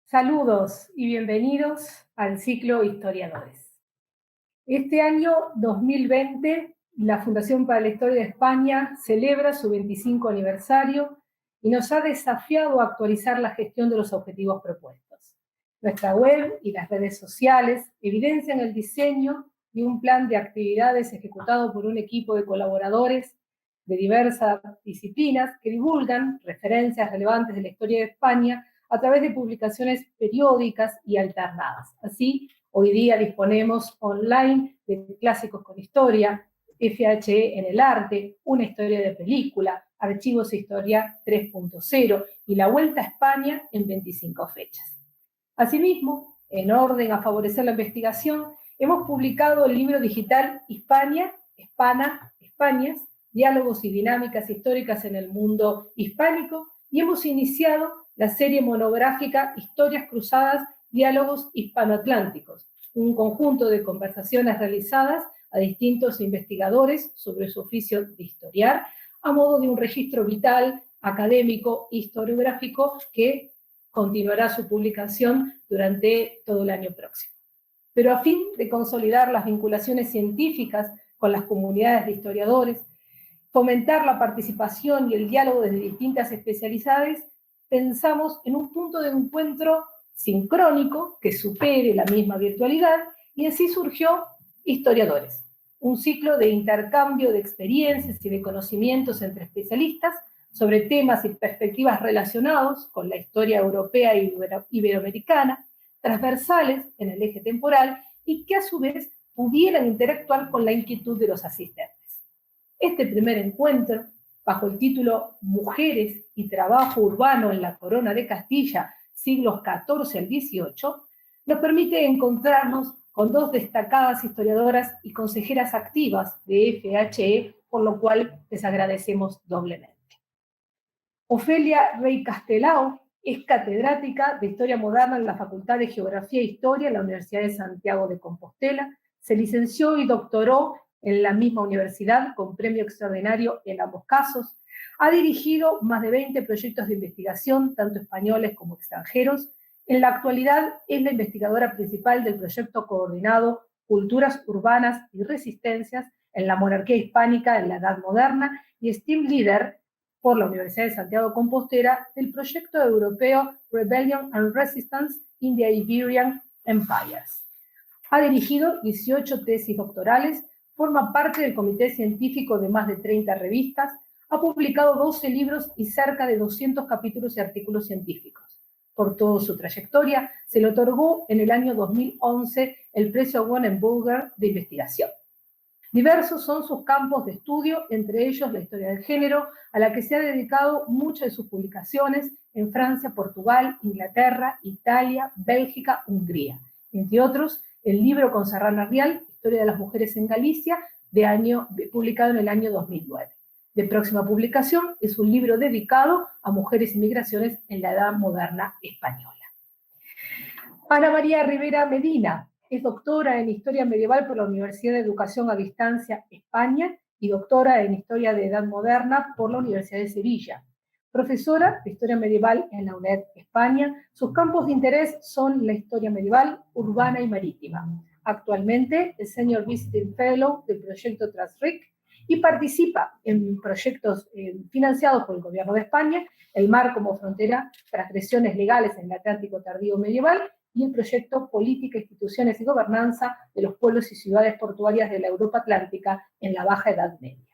Saludos y bienvenidos al ciclo Historiadores. Este año 2020, la Fundación para la Historia de España celebra su 25 aniversario y nos ha desafiado a actualizar la gestión de los objetivos propuestos. Nuestra web y las redes sociales evidencian el diseño de un plan de actividades ejecutado por un equipo de colaboradores de diversas disciplinas que divulgan referencias relevantes de la historia de España a través de publicaciones periódicas y alternadas. Así, hoy día disponemos online de clásicos con historia, FHE en el arte, una historia de película, archivos de historia 3.0 y la Vuelta a España en 25 fechas. Asimismo, en orden a favorecer la investigación, hemos publicado el libro digital Hispania, Españas, diálogos y dinámicas históricas en el mundo hispánico, y hemos iniciado la serie monográfica Historias Cruzadas, Diálogos Hispanoatlánticos, un conjunto de conversaciones realizadas a distintos investigadores sobre su oficio de historiar, a modo de un registro vital, académico, historiográfico, que continuará su publicación durante todo el año próximo. Pero a fin de consolidar las vinculaciones científicas con las comunidades de historiadores, fomentar la participación y el diálogo desde distintas especialidades, pensamos en un punto de encuentro sincrónico que supere la misma virtualidad, y así surgió Historiadores, un ciclo de intercambio de experiencias y de conocimientos entre especialistas sobre temas y perspectivas relacionados con la historia europea e iberoamericana, transversales en el eje temporal y que a su vez pudieran interactuar con la inquietud de los asistentes. Este primer encuentro, bajo el título Mujeres y Trabajo Urbano en la Corona de Castilla, siglos XIV al XVIII, nos permite encontrarnos con dos destacadas historiadoras y consejeras activas de FHE, por lo cual les agradecemos doblemente. Ofelia Rey Castelao es catedrática de Historia Moderna en la Facultad de Geografía e Historia en la Universidad de Santiago de Compostela. Se licenció y doctoró en la misma universidad con premio extraordinario en ambos casos. Ha dirigido más de 20 proyectos de investigación, tanto españoles como extranjeros. En la actualidad es la investigadora principal del proyecto coordinado Culturas Urbanas y Resistencias en la Monarquía Hispánica en la Edad Moderna y es team leader por la Universidad de Santiago de Compostela del proyecto europeo Rebellion and Resistance in the Iberian Empires. Ha dirigido 18 tesis doctorales, forma parte del comité científico de más de 30 revistas, ha publicado 12 libros y cerca de 200 capítulos y artículos científicos. Por toda su trayectoria, se le otorgó en el año 2011 el Premio Wonenburger de Investigación. Diversos son sus campos de estudio, entre ellos la historia del género, a la que se ha dedicado muchas de sus publicaciones en Francia, Portugal, Inglaterra, Italia, Bélgica, Hungría. Entre otros, el libro con Serrana Rial, Historia de las Mujeres en Galicia, publicado en el año 2009. De próxima publicación es un libro dedicado a mujeres y migraciones en la Edad Moderna española. Ana María Rivera Medina es doctora en Historia Medieval por la Universidad de Educación a Distancia, España, y doctora en Historia de Edad Moderna por la Universidad de Sevilla. Profesora de Historia Medieval en la UNED, España. Sus campos de interés son la historia medieval, urbana y marítima. Actualmente es Senior Visiting Fellow del proyecto TransRIC y participa en proyectos financiados por el Gobierno de España, el Mar como Frontera, Transgresiones Legales en el Atlántico Tardío Medieval, y el proyecto Política, Instituciones y Gobernanza de los Pueblos y Ciudades Portuarias de la Europa Atlántica en la Baja Edad Media.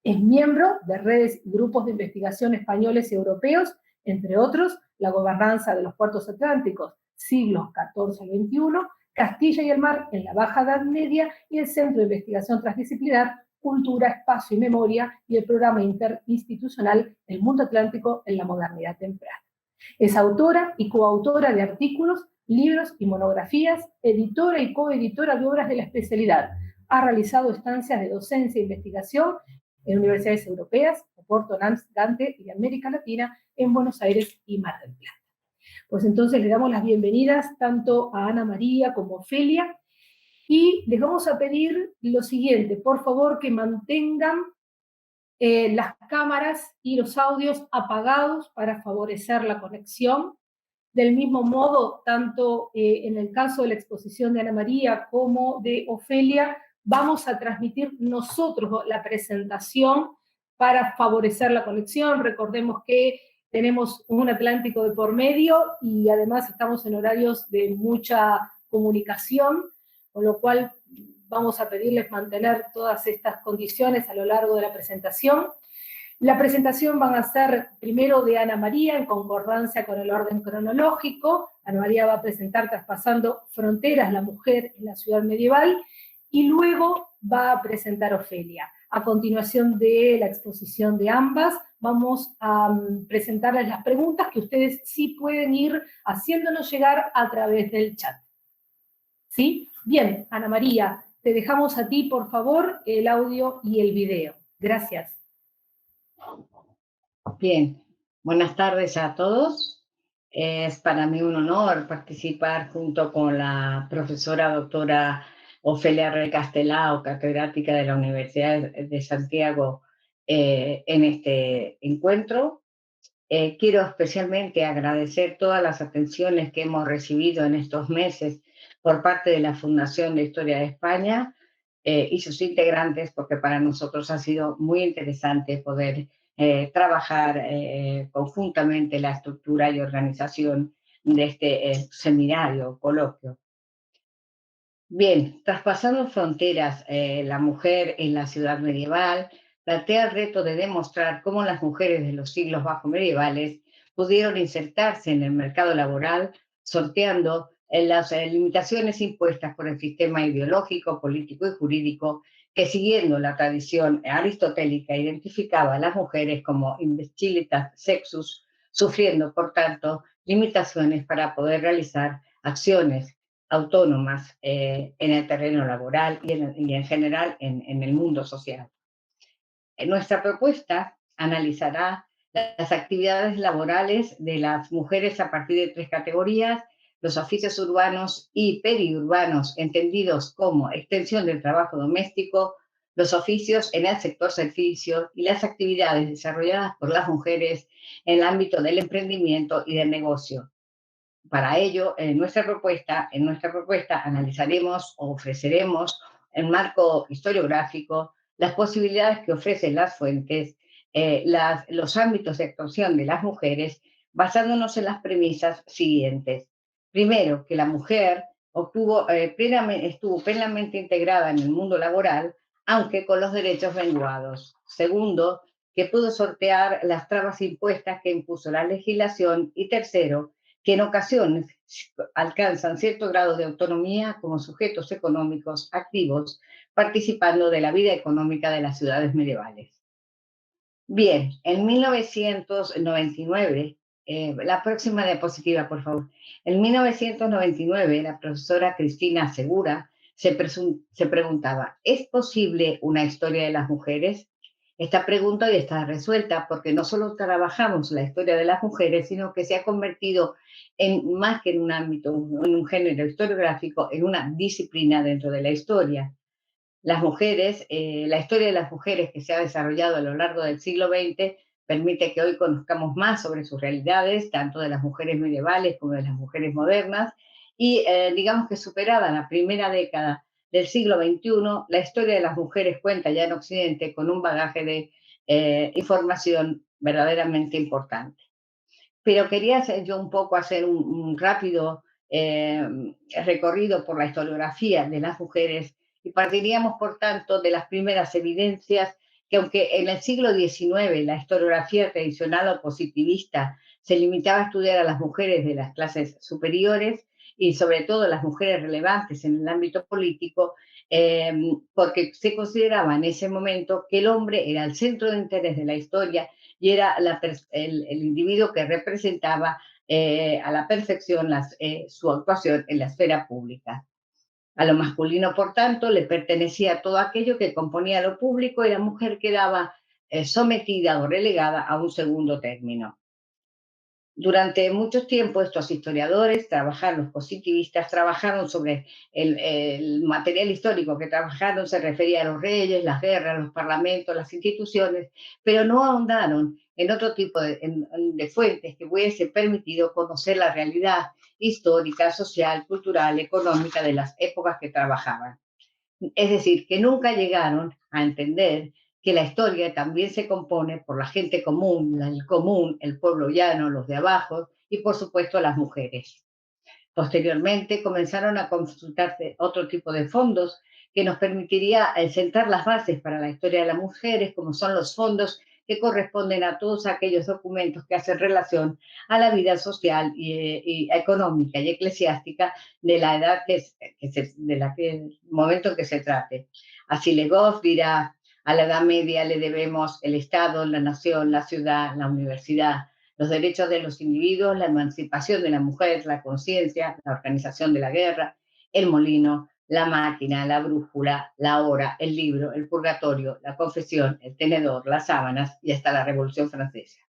Es miembro de redes y grupos de investigación españoles y europeos, entre otros, la Gobernanza de los Puertos Atlánticos, siglos XIV al XXI, Castilla y el Mar en la Baja Edad Media y el Centro de Investigación Transdisciplinar, Cultura, Espacio y Memoria y el Programa Interinstitucional El Mundo Atlántico en la Modernidad Temprana. Es autora y coautora de artículos, libros y monografías, editora y coeditora de obras de la especialidad. Ha realizado estancias de docencia e investigación en universidades europeas, Oporto, Nantes, Gante y de América Latina, en Buenos Aires y Mar del Plata. Pues entonces le damos las bienvenidas tanto a Ana María como a Ofelia y les vamos a pedir lo siguiente, por favor que mantengan las cámaras y los audios apagados para favorecer la conexión. Del mismo modo, tanto en el caso de la exposición de Ana María como de Ofelia, vamos a transmitir nosotros la presentación para favorecer la conexión. Recordemos que tenemos un Atlántico de por medio y además estamos en horarios de mucha comunicación, con lo cual vamos a pedirles mantener todas estas condiciones a lo largo de la presentación. La presentación van a ser primero de Ana María, en concordancia con el orden cronológico. Ana María va a presentar Traspasando Fronteras, la mujer en la ciudad medieval, y luego va a presentar Ofelia. A continuación de la exposición de ambas, vamos a presentarles las preguntas que ustedes sí pueden ir haciéndonos llegar a través del chat. ¿Sí? Bien, Ana María, te dejamos a ti, por favor, el audio y el video. Gracias. Bien, buenas tardes a todos. Es para mí un honor participar junto con la profesora doctora Ofelia Rey Castelao, catedrática de la Universidad de Santiago, en este encuentro. Quiero especialmente agradecer todas las atenciones que hemos recibido en estos meses por parte de la Fundación de Historia de España y sus integrantes, porque para nosotros ha sido muy interesante poder trabajar conjuntamente la estructura y organización de este seminario, coloquio. Bien, traspasando fronteras, la mujer en la ciudad medieval plantea el reto de demostrar cómo las mujeres de los siglos bajomedievales pudieron insertarse en el mercado laboral, sorteando las limitaciones impuestas por el sistema ideológico, político y jurídico que, siguiendo la tradición aristotélica, identificaba a las mujeres como imbecilitas sexus, sufriendo, por tanto, limitaciones para poder realizar acciones autónomas en el terreno laboral y en general en el mundo social. Nuestra propuesta analizará las actividades laborales de las mujeres a partir de 3 categorías: los oficios urbanos y periurbanos, entendidos como extensión del trabajo doméstico, los oficios en el sector servicio y las actividades desarrolladas por las mujeres en el ámbito del emprendimiento y del negocio. Para ello, en nuestra propuesta analizaremos o ofreceremos en marco historiográfico las posibilidades que ofrecen las fuentes, los ámbitos de actuación de las mujeres, basándonos en las premisas siguientes. Primero, que la mujer estuvo plenamente integrada en el mundo laboral, aunque con los derechos menguados. Segundo, que pudo sortear las trabas impuestas que impuso la legislación. Y tercero, que en ocasiones alcanzan cierto grado de autonomía como sujetos económicos activos, participando de la vida económica de las ciudades medievales. Bien, en 1999, la próxima diapositiva, por favor. En 1999, la profesora Cristina Segura se preguntaba: ¿es posible una historia de las mujeres? Esta pregunta hoy está resuelta porque no solo trabajamos la historia de las mujeres, sino que se ha convertido en más que en un ámbito, en un género historiográfico, en una disciplina dentro de la historia. Las mujeres, la historia de las mujeres que se ha desarrollado a lo largo del siglo XX permite que hoy conozcamos más sobre sus realidades, tanto de las mujeres medievales como de las mujeres modernas, y digamos que superada la primera década del siglo XXI, la historia de las mujeres cuenta ya en Occidente con un bagaje de información verdaderamente importante. Pero quería yo un poco hacer un rápido recorrido por la historiografía de las mujeres y partiríamos, por tanto, de las primeras evidencias que, aunque en el siglo XIX la historiografía tradicional o positivista se limitaba a estudiar a las mujeres de las clases superiores y sobre todo las mujeres relevantes en el ámbito político, porque se consideraba en ese momento que el hombre era el centro de interés de la historia y era el individuo que representaba a la perfección su actuación en la esfera pública. A lo masculino, por tanto, le pertenecía todo aquello que componía lo público y la mujer quedaba sometida o relegada a un segundo término. Durante mucho tiempo estos historiadores, los positivistas, trabajaron sobre el material histórico que trabajaron, se refería a los reyes, las guerras, los parlamentos, las instituciones, pero no ahondaron en otro tipo de fuentes que hubiese permitido conocer la realidad histórica, social, cultural, económica de las épocas que trabajaban. Es decir, que nunca llegaron a entender que la historia también se compone por la gente común, el pueblo llano, los de abajo y por supuesto las mujeres. Posteriormente comenzaron a consultarse otro tipo de fondos que nos permitiría sentar las bases para la historia de las mujeres, como son los fondos que corresponden a todos aquellos documentos que hacen relación a la vida social y económica y eclesiástica de la edad del momento en que se trate. Así Legoff dirá, a la Edad Media le debemos el Estado, la nación, la ciudad, la universidad, los derechos de los individuos, la emancipación de la mujer, la conciencia, la organización de la guerra, el molino, la máquina, la brújula, la hora, el libro, el purgatorio, la confesión, el tenedor, las sábanas y hasta la Revolución Francesa.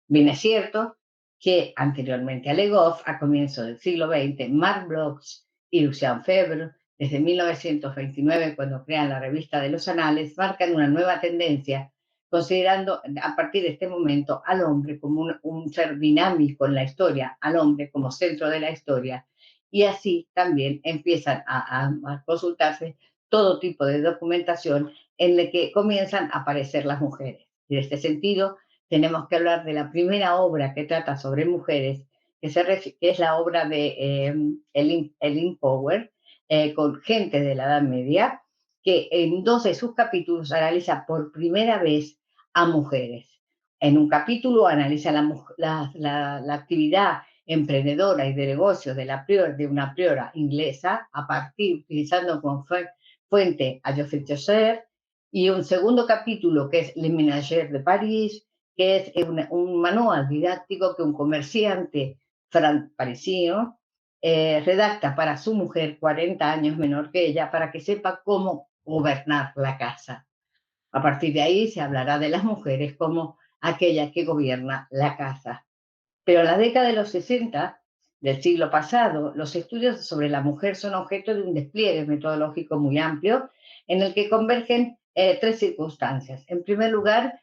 Bien es cierto que anteriormente a Legoff, a comienzos del siglo XX, Marc Bloch y Lucien Febvre, desde 1929, cuando crean la revista de los Anales, marcan una nueva tendencia, considerando a partir de este momento al hombre como un ser dinámico en la historia, al hombre como centro de la historia, y así también empiezan a consultarse todo tipo de documentación en la que comienzan a aparecer las mujeres. Y en este sentido, tenemos que hablar de la primera obra que trata sobre mujeres, que es la obra de Ellen Power, con gente de la Edad Media, que en 12 de sus capítulos analiza por primera vez a mujeres. En un capítulo analiza la actividad emprendedora y de negocios de una priora inglesa, utilizando como fuente a Geoffrey Chaucer, y un segundo capítulo que es Les Ménagères de París, que es un manual didáctico que un comerciante parisino redacta para su mujer, 40 años menor que ella, para que sepa cómo gobernar la casa. A partir de ahí se hablará de las mujeres como aquella que gobierna la casa. Pero en la década de los 60 del siglo pasado, los estudios sobre la mujer son objeto de un despliegue metodológico muy amplio en el que convergen tres circunstancias. En primer lugar,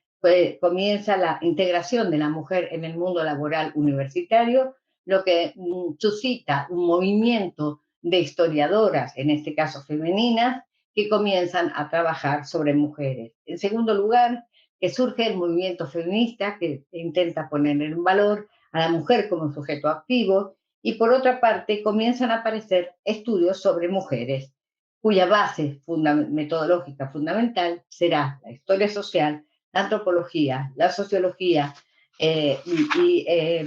comienza la integración de la mujer en el mundo laboral universitario, lo que suscita un movimiento de historiadoras, en este caso femeninas, que comienzan a trabajar sobre mujeres. En segundo lugar, que surge el movimiento feminista que intenta poner en valor a la mujer como sujeto activo, y por otra parte comienzan a aparecer estudios sobre mujeres, cuya base metodológica fundamental será la historia social, la antropología, la sociología,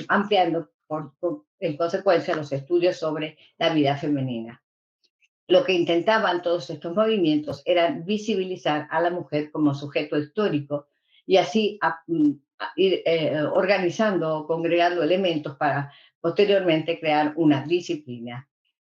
ampliando en consecuencia los estudios sobre la vida femenina. Lo que intentaban todos estos movimientos era visibilizar a la mujer como sujeto histórico y así ir organizando o congregando elementos para posteriormente crear una disciplina.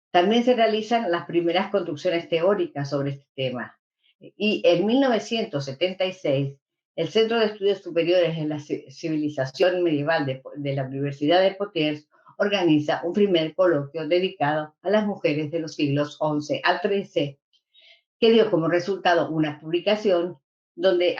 También se realizan las primeras construcciones teóricas sobre este tema. Y en 1976, el Centro de Estudios Superiores en la Civilización Medieval de la Universidad de Poitiers organiza un primer coloquio dedicado a las mujeres de los siglos XI al XIII, que dio como resultado una publicación donde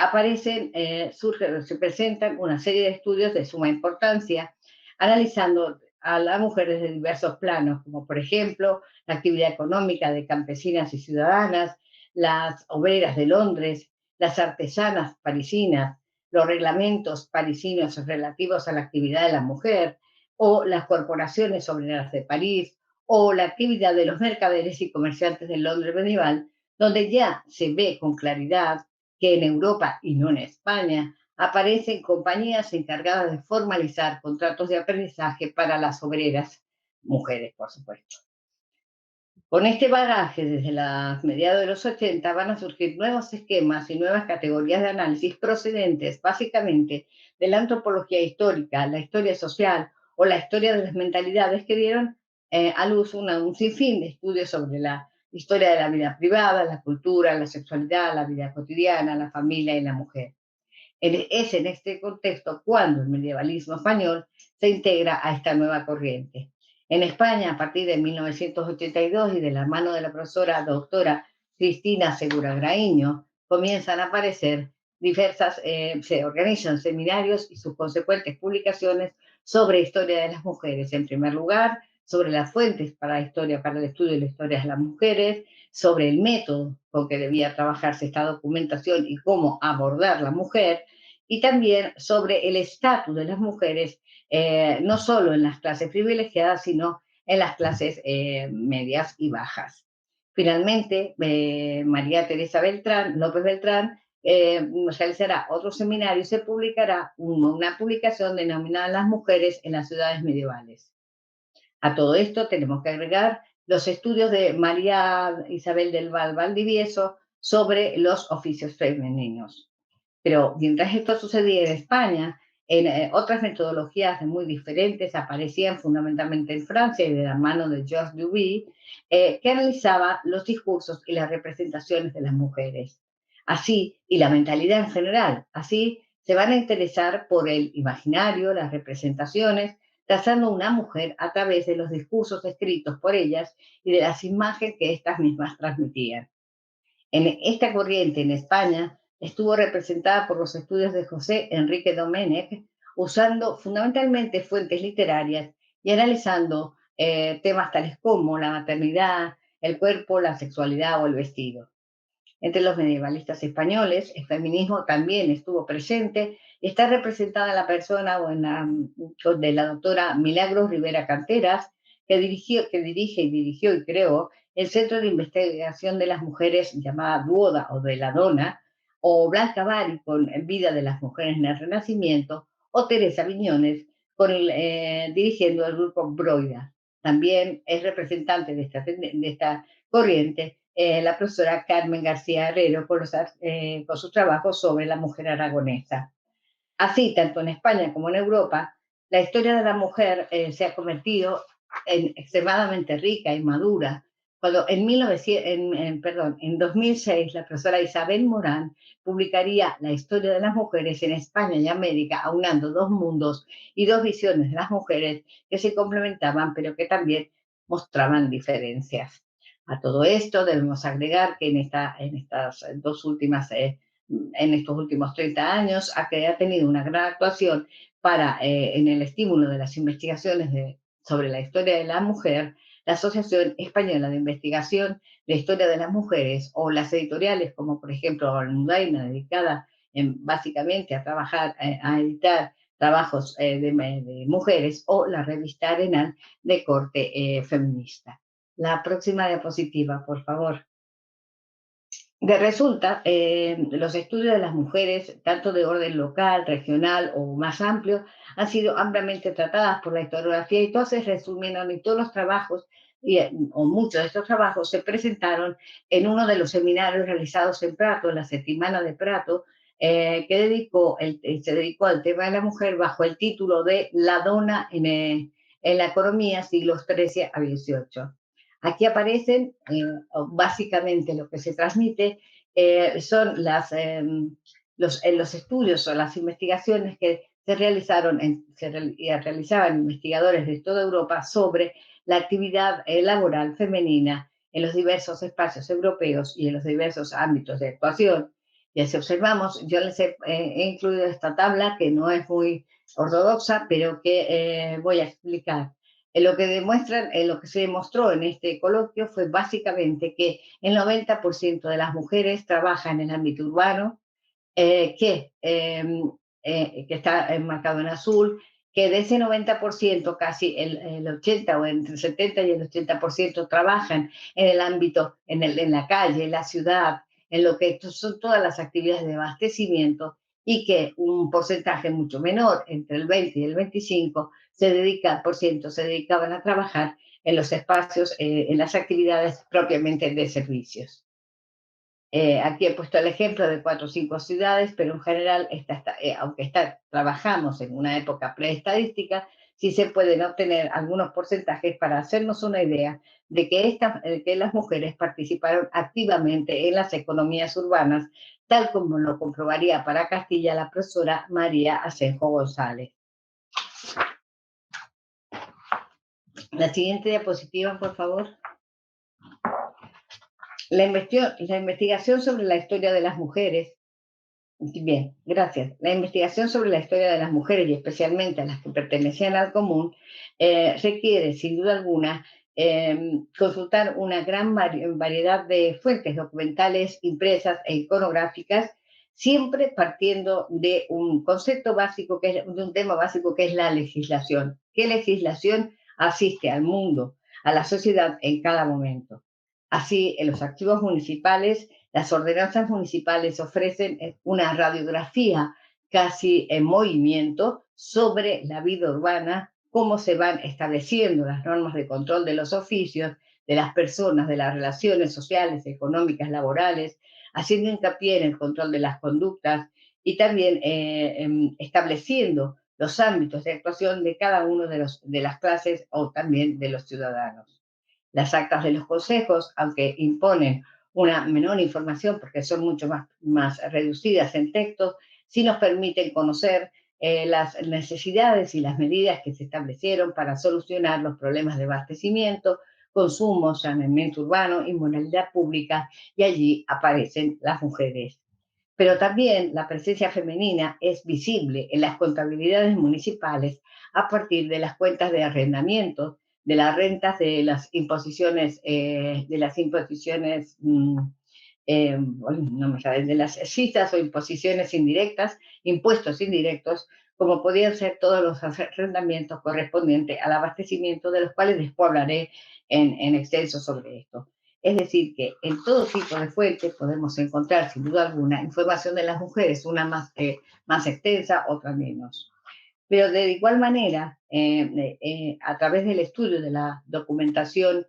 se presentan una serie de estudios de suma importancia, analizando a las mujeres de diversos planos, como por ejemplo la actividad económica de campesinas y ciudadanas, las obreras de Londres, las artesanas parisinas, los reglamentos parisinos relativos a la actividad de la mujer, o las corporaciones obreras de París, o la actividad de los mercaderes y comerciantes del Londres medieval, donde ya se ve con claridad que en Europa y no en España aparecen compañías encargadas de formalizar contratos de aprendizaje para las obreras, mujeres, por supuesto. Con este bagaje, desde los mediados de los 80 van a surgir nuevos esquemas y nuevas categorías de análisis procedentes básicamente de la antropología histórica, la historia social o la historia de las mentalidades que dieron a luz un sinfín de estudios sobre la historia de la vida privada, la cultura, la sexualidad, la vida cotidiana, la familia y la mujer. Es en este contexto cuando el medievalismo español se integra a esta nueva corriente. En España, a partir de 1982 y de la mano de la profesora doctora Cristina Segura Graíño, comienzan a aparecer se organizan seminarios y sus consecuentes publicaciones sobre historia de las mujeres. En primer lugar, sobre las fuentes para la historia, para el estudio de la historia de las mujeres, sobre el método con que debía trabajarse esta documentación y cómo abordar la mujer, y también sobre el estatus de las mujeres, no solo en las clases privilegiadas, sino en las clases medias y bajas. Finalmente, María Teresa López Beltrán realizará otro seminario y se publicará una publicación denominada Las mujeres en las ciudades medievales. A todo esto tenemos que agregar los estudios de María Isabel del Val Valdivieso sobre los oficios femeninos. Pero mientras esto sucedía en España, otras metodologías muy diferentes aparecían fundamentalmente en Francia y de la mano de Georges Duby, que analizaba los discursos y las representaciones de las mujeres. Así, y la mentalidad en general, así se van a interesar por el imaginario, las representaciones, trazando una mujer a través de los discursos escritos por ellas y de las imágenes que estas mismas transmitían. En esta corriente en España estuvo representada por los estudios de José Enrique Domènech, usando fundamentalmente fuentes literarias y analizando temas tales como la maternidad, el cuerpo, la sexualidad o el vestido. Entre los medievalistas españoles, el feminismo también estuvo presente y está representada en la persona de la doctora Milagros Rivera Canteras, que dirige y dirigió y creó el Centro de Investigación de las Mujeres llamada Duoda o de la Dona, o Blanca Bari con Vida de las Mujeres en el Renacimiento, o Teresa Viñones dirigiendo el grupo Broida. También es representante de esta corriente la profesora Carmen García Herrero con sus trabajos sobre la mujer aragonesa. Así, tanto en España como en Europa, la historia de la mujer se ha convertido en extremadamente rica y madura. Cuando en 2006 la profesora Isabel Morán publicaría La historia de las mujeres en España y América, aunando dos mundos y dos visiones de las mujeres que se complementaban, pero que también mostraban diferencias. A todo esto debemos agregar que en estos últimos 30 años ha tenido una gran actuación en el estímulo de las investigaciones sobre la historia de la mujer, la Asociación Española de Investigación de Historia de las Mujeres, o las editoriales como por ejemplo Almudaina, dedicada básicamente a editar trabajos de mujeres, o la revista Arenal de corte feminista. La próxima diapositiva, por favor. Resulta, los estudios de las mujeres, tanto de orden local, regional o más amplio, han sido ampliamente tratadas por la historiografía, y entonces resumieron, y todos los trabajos, o muchos de estos trabajos, se presentaron en uno de los seminarios realizados en Prato, en la Settimana de Prato, se dedicó al tema de la mujer bajo el título de La dona en la economía, siglos XIII a XVIII. Aquí aparecen, básicamente lo que se transmite son los estudios o las investigaciones que realizaban investigadores de toda Europa sobre la actividad laboral femenina en los diversos espacios europeos y en los diversos ámbitos de actuación. Y así observamos, yo les he incluido esta tabla que no es muy ortodoxa, pero que voy a explicar. Lo que se demostró en este coloquio fue básicamente que el 90% de las mujeres trabajan en el ámbito urbano, que está enmarcado en azul, que de ese 90%, casi el 80 o entre el 70 y el 80% trabajan en el ámbito, en la calle, en la ciudad, en lo que son todas las actividades de abastecimiento, y que un porcentaje mucho menor, entre el 20 y el 25%, se dedicaban a trabajar en los espacios, en las actividades propiamente de servicios. Aquí he puesto el ejemplo de 4 o 5 ciudades, pero en general, aunque trabajamos en una época preestadística, sí se pueden obtener algunos porcentajes para hacernos una idea de que las mujeres participaron activamente en las economías urbanas, tal como lo comprobaría para Castilla la profesora María Asenjo González. La siguiente diapositiva, por favor. La investigación sobre la historia de las mujeres Bien, gracias. La investigación sobre la historia de las mujeres y especialmente a las que pertenecían al común requiere, sin duda alguna, consultar una gran variedad de fuentes documentales, impresas e iconográficas, siempre partiendo de un concepto básico, de un tema básico que es la legislación. ¿Qué legislación asiste al mundo, a la sociedad en cada momento? Así, en los archivos municipales las ordenanzas municipales ofrecen una radiografía casi en movimiento sobre la vida urbana, cómo se van estableciendo las normas de control de los oficios, de las personas, de las relaciones sociales, económicas, laborales, haciendo hincapié en el control de las conductas y también estableciendo los ámbitos de actuación de cada uno de las clases o también de los ciudadanos. Las actas de los consejos, aunque imponen una menor información porque son mucho más reducidas en texto, sí nos permiten conocer las necesidades y las medidas que se establecieron para solucionar los problemas de abastecimiento, consumo, saneamiento urbano y moralidad pública, y allí aparecen las mujeres. Pero también la presencia femenina es visible en las contabilidades municipales a partir de las cuentas de arrendamiento, de las rentas, de las imposiciones, no me sale, de las citas o imposiciones indirectas, impuestos indirectos, como podían ser todos los arrendamientos correspondientes al abastecimiento, de los cuales después hablaré en extenso sobre esto. Es decir, que en todo tipo de fuentes podemos encontrar, sin duda alguna, información de las mujeres, una más extensa, otra menos. Pero de igual manera, a través del estudio de la documentación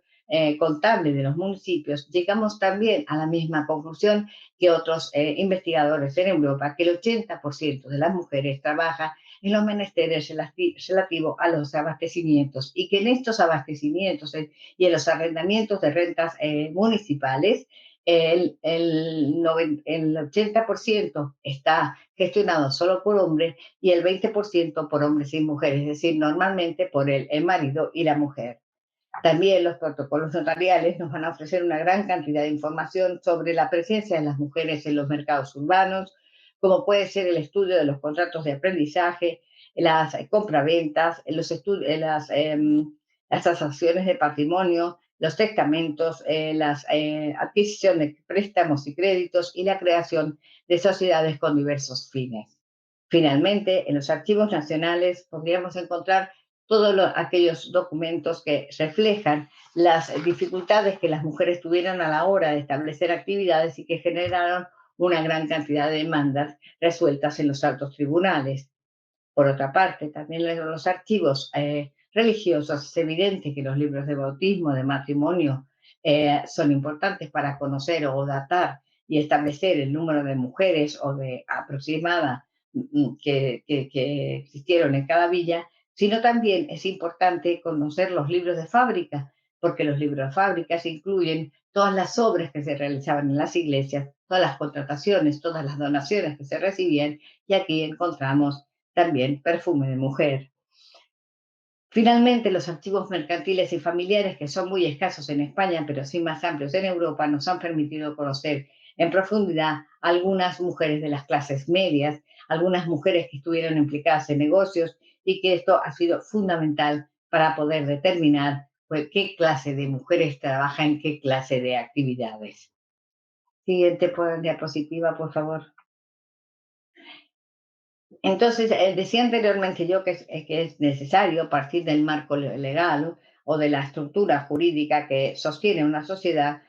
contable de los municipios, llegamos también a la misma conclusión que otros investigadores en Europa, que el 80% de las mujeres trabaja en los menesteres relativos a los abastecimientos y que en estos abastecimientos y en los arrendamientos de rentas municipales, el 80% está gestionado solo por hombres y el 20% por hombres y mujeres, es decir, normalmente por el marido y la mujer. También los protocolos notariales nos van a ofrecer una gran cantidad de información sobre la presencia de las mujeres en los mercados urbanos, como puede ser el estudio de los contratos de aprendizaje, las compraventas, las transacciones de patrimonio, los testamentos, las adquisiciones de préstamos y créditos y la creación de sociedades con diversos fines. Finalmente, en los archivos nacionales podríamos encontrar todos aquellos documentos que reflejan las dificultades que las mujeres tuvieron a la hora de establecer actividades y que generaron una gran cantidad de demandas resueltas en los altos tribunales. Por otra parte, también en los archivos religiosos es evidente que los libros de bautismo, de matrimonio, son importantes para conocer o datar y establecer el número de mujeres o de aproximada que existieron en cada villa, sino también es importante conocer los libros de fábrica, porque los libros de fábricas incluyen todas las obras que se realizaban en las iglesias, todas las contrataciones, todas las donaciones que se recibían, y aquí encontramos también perfume de mujer. Finalmente, los archivos mercantiles y familiares, que son muy escasos en España, pero sí más amplios en Europa, nos han permitido conocer en profundidad algunas mujeres de las clases medias, algunas mujeres que estuvieron implicadas en negocios y que esto ha sido fundamental para poder determinar pues, qué clase de mujeres trabajan en qué clase de actividades. Siguiente diapositiva, por favor. Entonces, decía anteriormente yo que es necesario partir del marco legal o de la estructura jurídica que sostiene una sociedad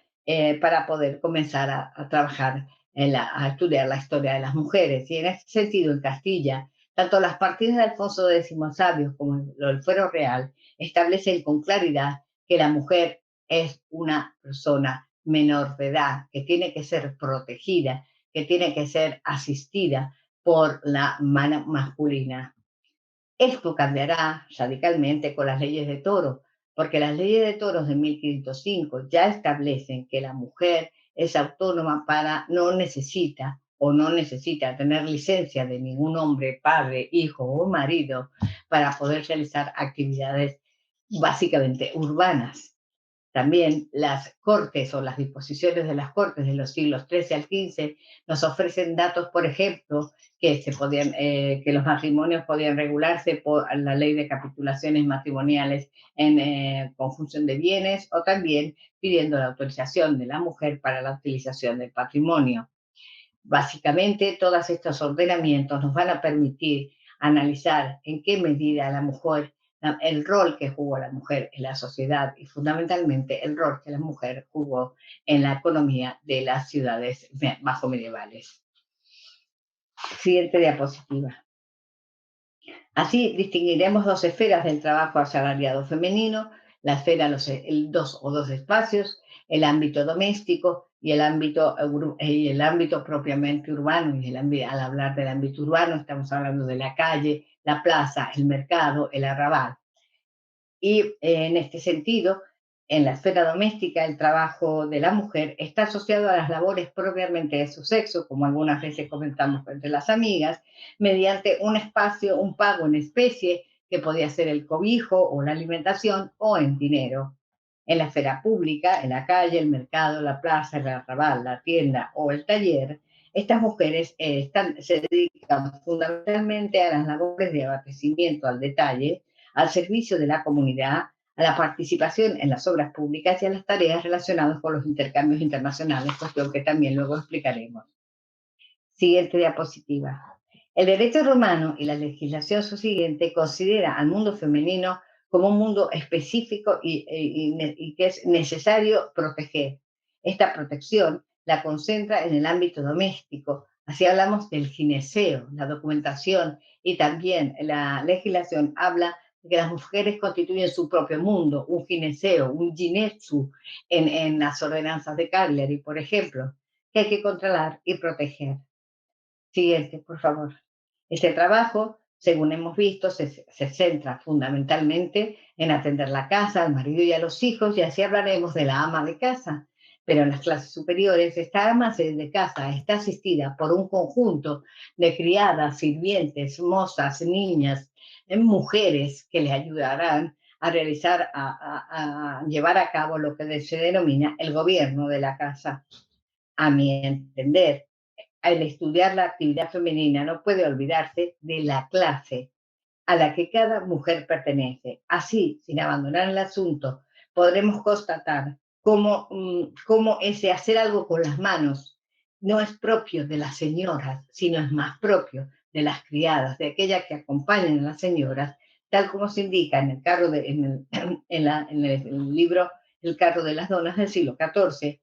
para poder comenzar a trabajar, a estudiar la historia de las mujeres. Y en este sentido, en Castilla, tanto las partidas de Alfonso X Sabio como el Fuero Real establecen con claridad que la mujer es una persona menor de edad, que tiene que ser protegida, que tiene que ser asistida por la mano masculina. Esto cambiará radicalmente con las leyes de Toro, porque las leyes de Toros de 1505 ya establecen que la mujer es autónoma no necesita tener licencia de ningún hombre, padre, hijo o marido para poder realizar actividades básicamente urbanas. También las cortes o las disposiciones de las cortes de los siglos XIII al XV nos ofrecen datos, por ejemplo, que los matrimonios podían regularse por la ley de capitulaciones matrimoniales en conjunción de bienes, o también pidiendo la autorización de la mujer para la utilización del patrimonio. Básicamente, todos estos ordenamientos nos van a permitir analizar en qué medida la mujer, el rol que jugó la mujer en la sociedad y fundamentalmente el rol que la mujer jugó en la economía de las ciudades bajo medievales. Siguiente diapositiva. Así distinguiremos dos esferas del trabajo asalariado femenino, la esfera, dos espacios, el ámbito doméstico y el ámbito propiamente urbano. Y al hablar del ámbito urbano estamos hablando de la calle, la plaza, el mercado, el arrabal. Y en este sentido, en la esfera doméstica, el trabajo de la mujer está asociado a las labores propiamente de su sexo, como algunas veces comentamos entre las amigas, mediante un pago en especie, que podía ser el cobijo o la alimentación, o en dinero. En la esfera pública, en la calle, el mercado, la plaza, el arrabal, la tienda o el taller, estas mujeres se dedican fundamentalmente a las labores de abastecimiento al detalle, al servicio de la comunidad, a la participación en las obras públicas y a las tareas relacionadas con los intercambios internacionales, cuestión que también luego explicaremos. Siguiente diapositiva. El derecho romano y la legislación subsiguiente considera al mundo femenino como un mundo específico y que es necesario proteger. Esta protección la concentra en el ámbito doméstico. Así hablamos del gineceo, la documentación, y también la legislación habla de que las mujeres constituyen su propio mundo, un gineceo, un ginetsu, en las ordenanzas de Cagliari, por ejemplo, que hay que controlar y proteger. Siguiente, por favor. Este trabajo, según hemos visto, se centra fundamentalmente en atender la casa, al marido y a los hijos, y así hablaremos de la ama de casa. Pero en las clases superiores, esta ama de casa está asistida por un conjunto de criadas, sirvientes, mozas, niñas, mujeres que le ayudarán a realizar, a llevar a cabo lo que se denomina el gobierno de la casa. A mi entender, al estudiar la actividad femenina no puede olvidarse de la clase a la que cada mujer pertenece. Así, sin abandonar el asunto, podremos constatar cómo ese hacer algo con las manos no es propio de las señoras, sino es más propio de las criadas, de aquellas que acompañan a las señoras, tal como se indica en el libro El carro de las donas del siglo XIV.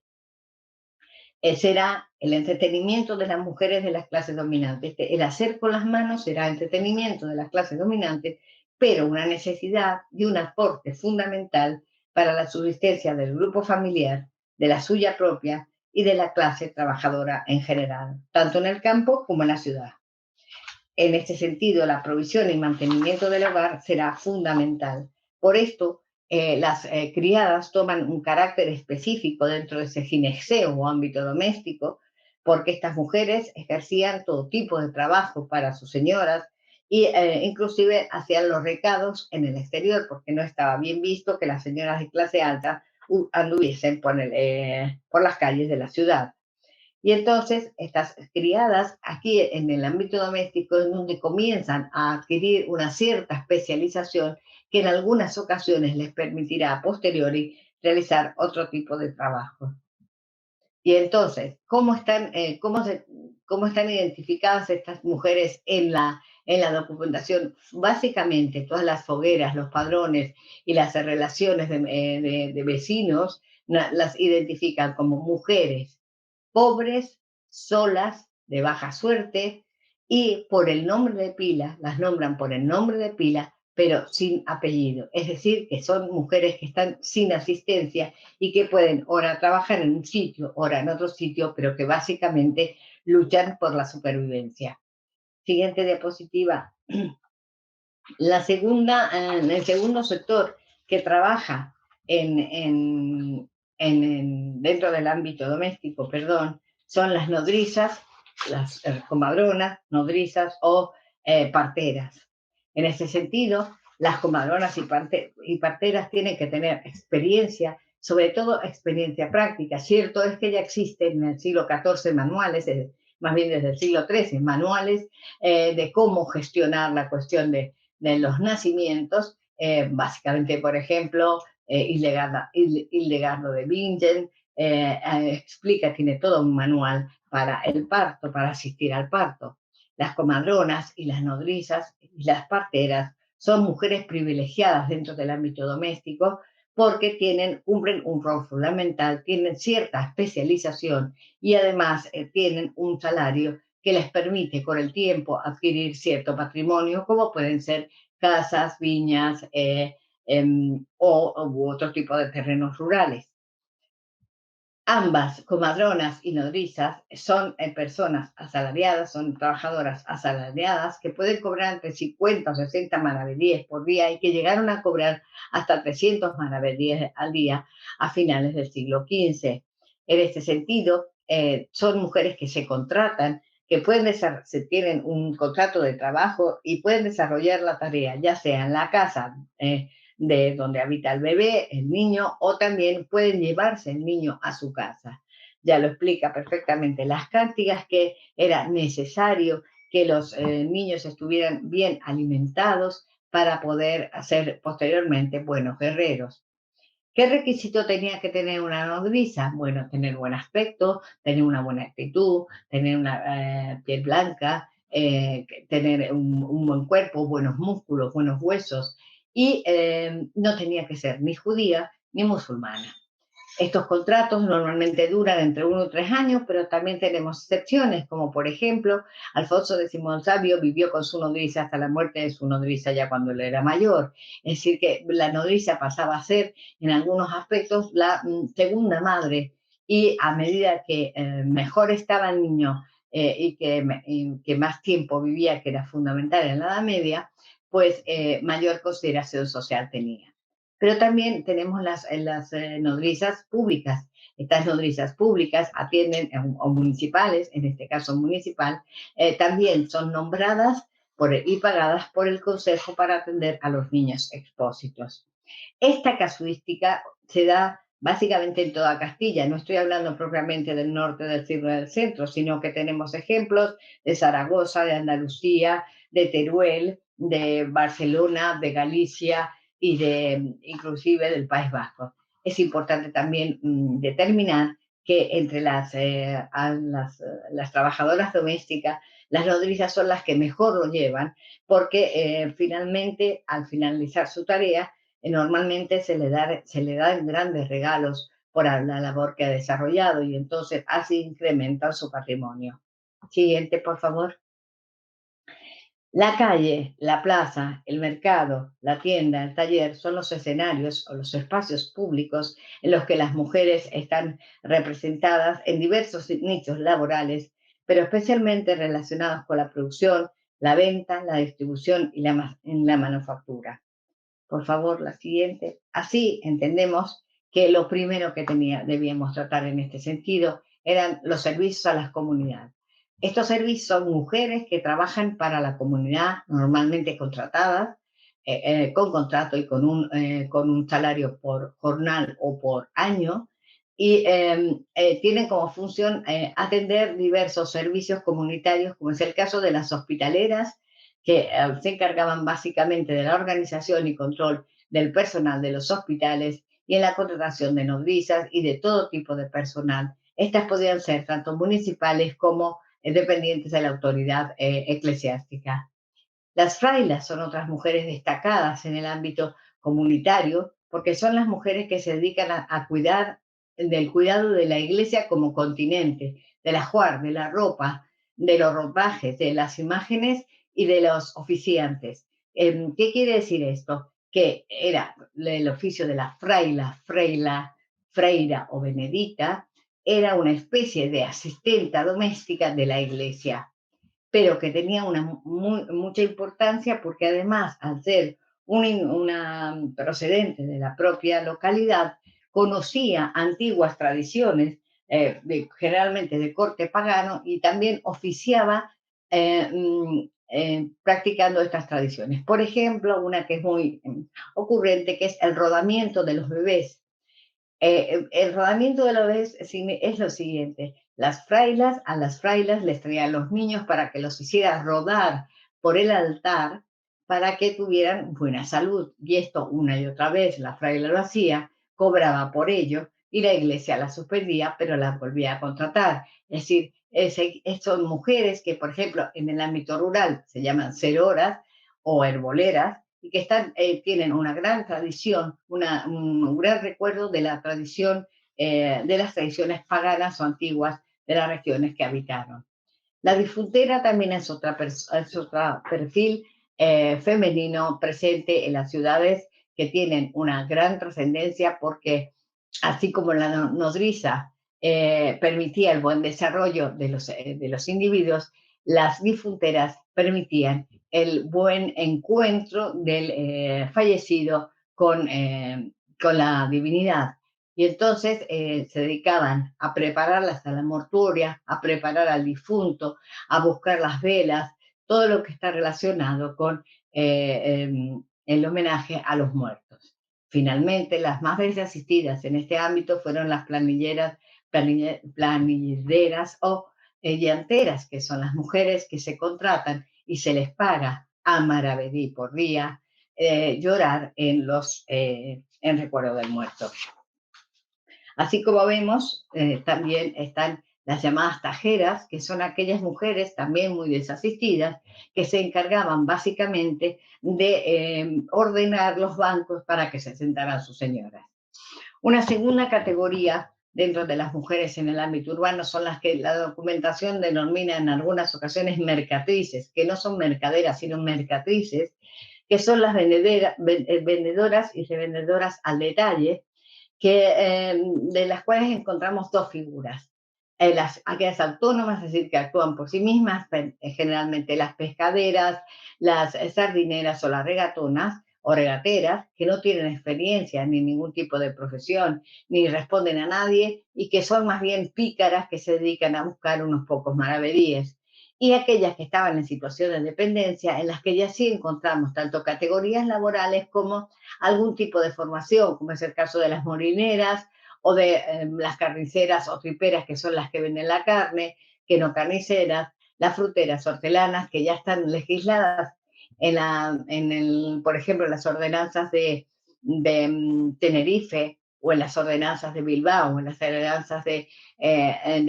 Será el entretenimiento de las mujeres de las clases dominantes. El hacer con las manos será entretenimiento de las clases dominantes, pero una necesidad y un aporte fundamental para la subsistencia del grupo familiar, de la suya propia y de la clase trabajadora en general, tanto en el campo como en la ciudad. En este sentido, la provisión y mantenimiento del hogar será fundamental. Por esto, las criadas toman un carácter específico dentro de ese gineceo o ámbito doméstico, porque estas mujeres ejercían todo tipo de trabajo para sus señoras y inclusive hacían los recados en el exterior, porque no estaba bien visto que las señoras de clase alta anduviesen por las calles de la ciudad. Y entonces estas criadas aquí en el ámbito doméstico es donde comienzan a adquirir una cierta especialización que en algunas ocasiones les permitirá a posteriori realizar otro tipo de trabajo. Y entonces, ¿cómo están identificadas estas mujeres en la documentación? Básicamente, todas las fogueras, los padrones y las relaciones de vecinos las identifican como mujeres pobres, solas, de baja suerte, y por el nombre de pila, las nombran por el nombre de pila, pero sin apellido. Es decir, que son mujeres que están sin asistencia y que pueden ahora trabajar en un sitio, ahora en otro sitio, pero que básicamente luchan por la supervivencia. Siguiente diapositiva. El segundo sector que trabaja dentro del ámbito doméstico, son las nodrizas, las comadronas, nodrizas o parteras. En ese sentido, las comadronas y parteras tienen que tener experiencia sobre todo experiencia práctica. Cierto es que ya existen en el siglo XIV manuales, más bien desde el siglo XIII, manuales de cómo gestionar la cuestión de los nacimientos, básicamente, por ejemplo, Hildegardo de Bingen explica, tiene todo un manual para el parto, para asistir al parto. Las comadronas y las nodrizas y las parteras son mujeres privilegiadas dentro del ámbito doméstico porque cumplen un rol fundamental, tienen cierta especialización y además tienen un salario que les permite con el tiempo adquirir cierto patrimonio, como pueden ser casas, viñas u otro tipo de terrenos rurales. Ambas, comadronas y nodrizas, son personas asalariadas, son trabajadoras asalariadas que pueden cobrar entre 50 o 60 maravedíes por día y que llegaron a cobrar hasta 300 maravedíes al día a finales del siglo XV. En este sentido, son mujeres que se contratan, que tienen un contrato de trabajo y pueden desarrollar la tarea, ya sea en la casa, de donde habita el bebé, el niño, o también pueden llevarse el niño a su casa. Ya lo explica perfectamente las cántigas, que era necesario que los niños estuvieran bien alimentados para poder ser posteriormente buenos guerreros. ¿Qué requisito tenía que tener una nodriza? Bueno, tener buen aspecto, tener una buena actitud, tener una piel blanca, tener un buen cuerpo, buenos músculos, buenos huesos y no tenía que ser ni judía ni musulmana. Estos contratos normalmente duran entre 1 y 3 años, pero también tenemos excepciones, como por ejemplo, Alfonso X el Sabio vivió con su nodriza hasta la muerte de su nodriza ya cuando él era mayor. Es decir, que la nodriza pasaba a ser, en algunos aspectos, la segunda madre, y a medida que mejor estaba el niño y que más tiempo vivía, que era fundamental en la Edad Media, pues mayor consideración social tenía. Pero también tenemos las nodrizas públicas. Estas nodrizas públicas atienden, o municipales, en este caso municipal, también son nombradas y pagadas por el Consejo para atender a los niños expósitos. Esta casuística se da básicamente en toda Castilla. No estoy hablando propiamente del norte, del centro, sino que tenemos ejemplos de Zaragoza, de Andalucía, de Teruel, de Barcelona, de Galicia y inclusive del País Vasco. Es importante también determinar que entre las trabajadoras domésticas, las nodrizas son las que mejor lo llevan, porque finalmente, al finalizar su tarea, normalmente se le dan grandes regalos por la labor que ha desarrollado y entonces así incrementan su patrimonio. Siguiente, por favor. La calle, la plaza, el mercado, la tienda, el taller son los escenarios o los espacios públicos en los que las mujeres están representadas en diversos nichos laborales, pero especialmente relacionados con la producción, la venta, la distribución y en la manufactura. Por favor, la siguiente. Así entendemos que lo primero que debíamos tratar en este sentido eran los servicios a las comunidades. Estos servicios son mujeres que trabajan para la comunidad, normalmente contratadas, con contrato y con un salario por jornal o por año, y tienen como función atender diversos servicios comunitarios, como es el caso de las hospitaleras, que se encargaban básicamente de la organización y control del personal de los hospitales y en la contratación de nodrizas y de todo tipo de personal. Estas podían ser tanto municipales como dependientes de la autoridad eclesiástica. Las frailas son otras mujeres destacadas en el ámbito comunitario porque son las mujeres que se dedican a cuidar del cuidado de la iglesia como continente, del ajuar, de la ropa, de los ropajes, de las imágenes y de los oficiantes. ¿Qué quiere decir esto? Que era el oficio de la freira o benedita, era una especie de asistenta doméstica de la iglesia, pero que tenía mucha importancia porque además, al ser una procedente de la propia localidad, conocía antiguas tradiciones, generalmente de corte pagano, y también oficiaba practicando estas tradiciones. Por ejemplo, una que es muy ocurrente, que es el rodamiento de los bebés. El rodamiento de la vez es lo siguiente. A las frailas les traían los niños para que los hiciera rodar por el altar para que tuvieran buena salud. Y esto una y otra vez la fraila lo hacía, cobraba por ello y la iglesia la suspendía, pero la volvía a contratar. Es decir, son mujeres que, por ejemplo, en el ámbito rural se llaman seroras o herboleras, y que tienen una gran tradición, un gran recuerdo de la tradición, de las tradiciones paganas o antiguas de las regiones que habitaron. La difuntera también es otro perfil femenino presente en las ciudades que tienen una gran trascendencia porque, así como la nodriza permitía el buen desarrollo de los individuos, las difunteras permitían el buen encuentro del fallecido con la divinidad. Y entonces se dedicaban a preparar hasta la mortuoria, a preparar al difunto, a buscar las velas, todo lo que está relacionado con el homenaje a los muertos. Finalmente, las más veces asistidas en este ámbito fueron las planilleras o llanteras, que son las mujeres que se contratan y se les paga a maravedí por día llorar en recuerdo del muerto. Así como vemos, también están las llamadas tajeras, que son aquellas mujeres también muy desasistidas, que se encargaban básicamente de ordenar los bancos para que se sentaran sus señoras. Una segunda categoría dentro de las mujeres en el ámbito urbano son las que la documentación denomina en algunas ocasiones mercatrices, que no son mercaderas, sino mercatrices, que son las vendedoras y revendedoras al detalle, de las cuales encontramos dos figuras. Aquellas autónomas, es decir, que actúan por sí mismas, generalmente las pescaderas, las sardineras o las regatonas o regateras, que no tienen experiencia ni ningún tipo de profesión, ni responden a nadie, y que son más bien pícaras que se dedican a buscar unos pocos maravedíes. Y aquellas que estaban en situación de dependencia, en las que ya sí encontramos tanto categorías laborales como algún tipo de formación, como es el caso de las molineras o de las carniceras o triperas, que son las que venden la carne, que no carniceras, las fruteras, hortelanas, que ya están legisladas por ejemplo, en las ordenanzas de Tenerife, o en las ordenanzas de Bilbao, o en las ordenanzas de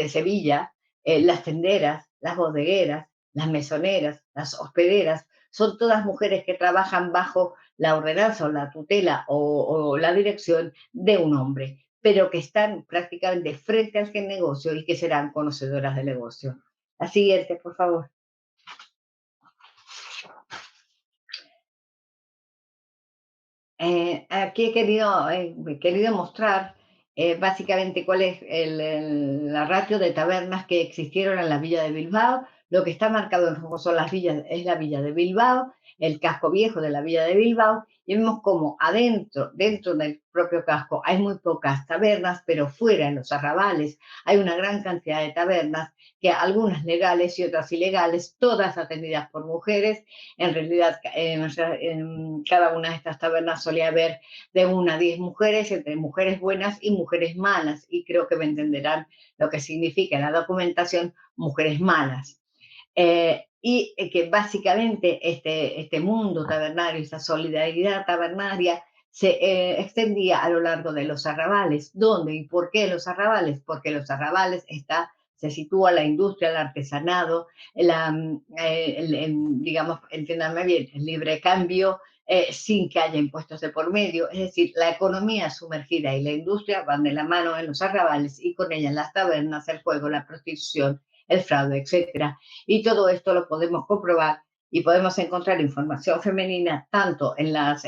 Sevilla. Las tenderas, las bodegueras, las mesoneras, las hospederas, son todas mujeres que trabajan bajo la ordenanza o la tutela o la dirección de un hombre, pero que están prácticamente frente al negocio y que serán conocedoras del negocio. La siguiente, por favor. Aquí he querido mostrar básicamente cuál es la ratio de tabernas que existieron en la villa de Bilbao. Lo que está marcado en rojo son las villas, es la villa de Bilbao, el casco viejo de la villa de Bilbao, y vemos como dentro del propio casco, hay muy pocas tabernas, pero fuera, en los arrabales, hay una gran cantidad de tabernas, que algunas legales y otras ilegales, todas atendidas por mujeres. En realidad, en cada una de estas tabernas solía haber de 1 a 10 mujeres, entre mujeres buenas y mujeres malas, y creo que me entenderán lo que significa en la documentación mujeres malas. Que básicamente este mundo tabernario, esta solidaridad tabernaria, se extendía a lo largo de los arrabales. ¿Dónde y por qué los arrabales? Porque en los arrabales se sitúa la industria, el artesanado, digamos, entiéndanme bien, el libre cambio, sin que haya impuestos de por medio. Es decir, la economía sumergida y la industria van de la mano en los arrabales, y con ellas las tabernas, el juego, la prostitución, el fraude, etcétera. Y todo esto lo podemos comprobar y podemos encontrar información femenina tanto en las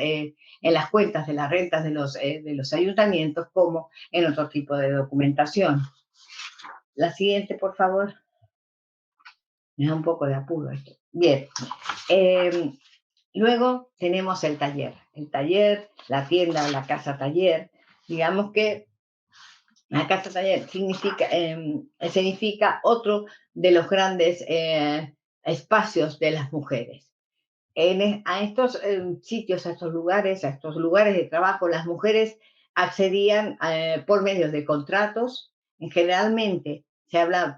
cuentas de las rentas de los ayuntamientos como en otro tipo de documentación. La siguiente, por favor. Me da un poco de apuro esto. Bien. Luego tenemos el taller, la tienda, la casa taller. Digamos que la casa taller significa otro de los grandes espacios de las mujeres. A estos sitios, a estos lugares de trabajo, las mujeres accedían por medio de contratos, generalmente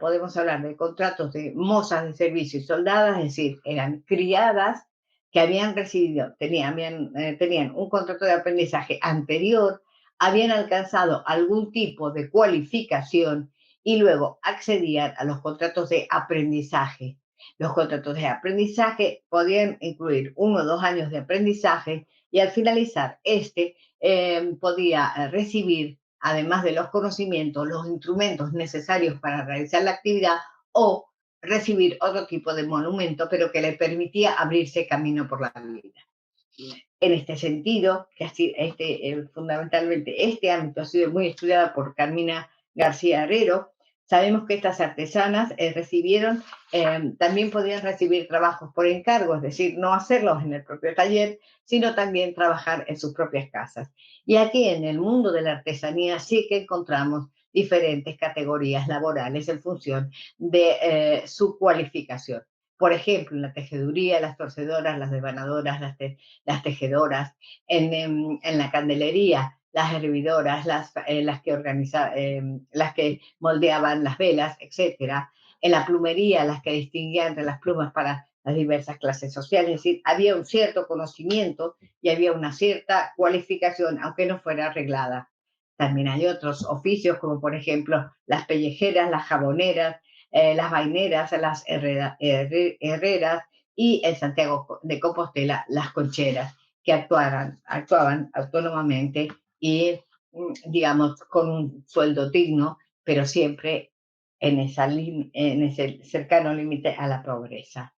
podemos hablar de contratos de mozas de servicio y soldadas, es decir, eran criadas que habían recibido, tenían un contrato de aprendizaje anterior, habían alcanzado algún tipo de cualificación y luego accedían a los contratos de aprendizaje. Los contratos de aprendizaje podían incluir 1 o 2 años de aprendizaje y al finalizar podía recibir, además de los conocimientos, los instrumentos necesarios para realizar la actividad o recibir otro tipo de monumento, pero que le permitía abrirse camino por la vida. En este sentido, fundamentalmente este ámbito ha sido muy estudiado por Carmina García Herrero. Sabemos que estas artesanas también podían recibir trabajos por encargo, es decir, no hacerlos en el propio taller, sino también trabajar en sus propias casas. Y aquí en el mundo de la artesanía sí que encontramos diferentes categorías laborales en función de su cualificación. Por ejemplo, en la tejeduría, las torcedoras, las devanadoras, las tejedoras, en la candelería, las hervidoras, las que moldeaban las velas, etcétera. En la plumería, las que distinguían entre las plumas para las diversas clases sociales. Es decir, había un cierto conocimiento y había una cierta cualificación, aunque no fuera arreglada. También hay otros oficios, como por ejemplo las pellejeras, las jaboneras, las vaineras, las herreras y en Santiago de Compostela las concheras, que actuaban autónomamente y, digamos, con un sueldo digno, pero siempre en ese cercano límite a la pobreza.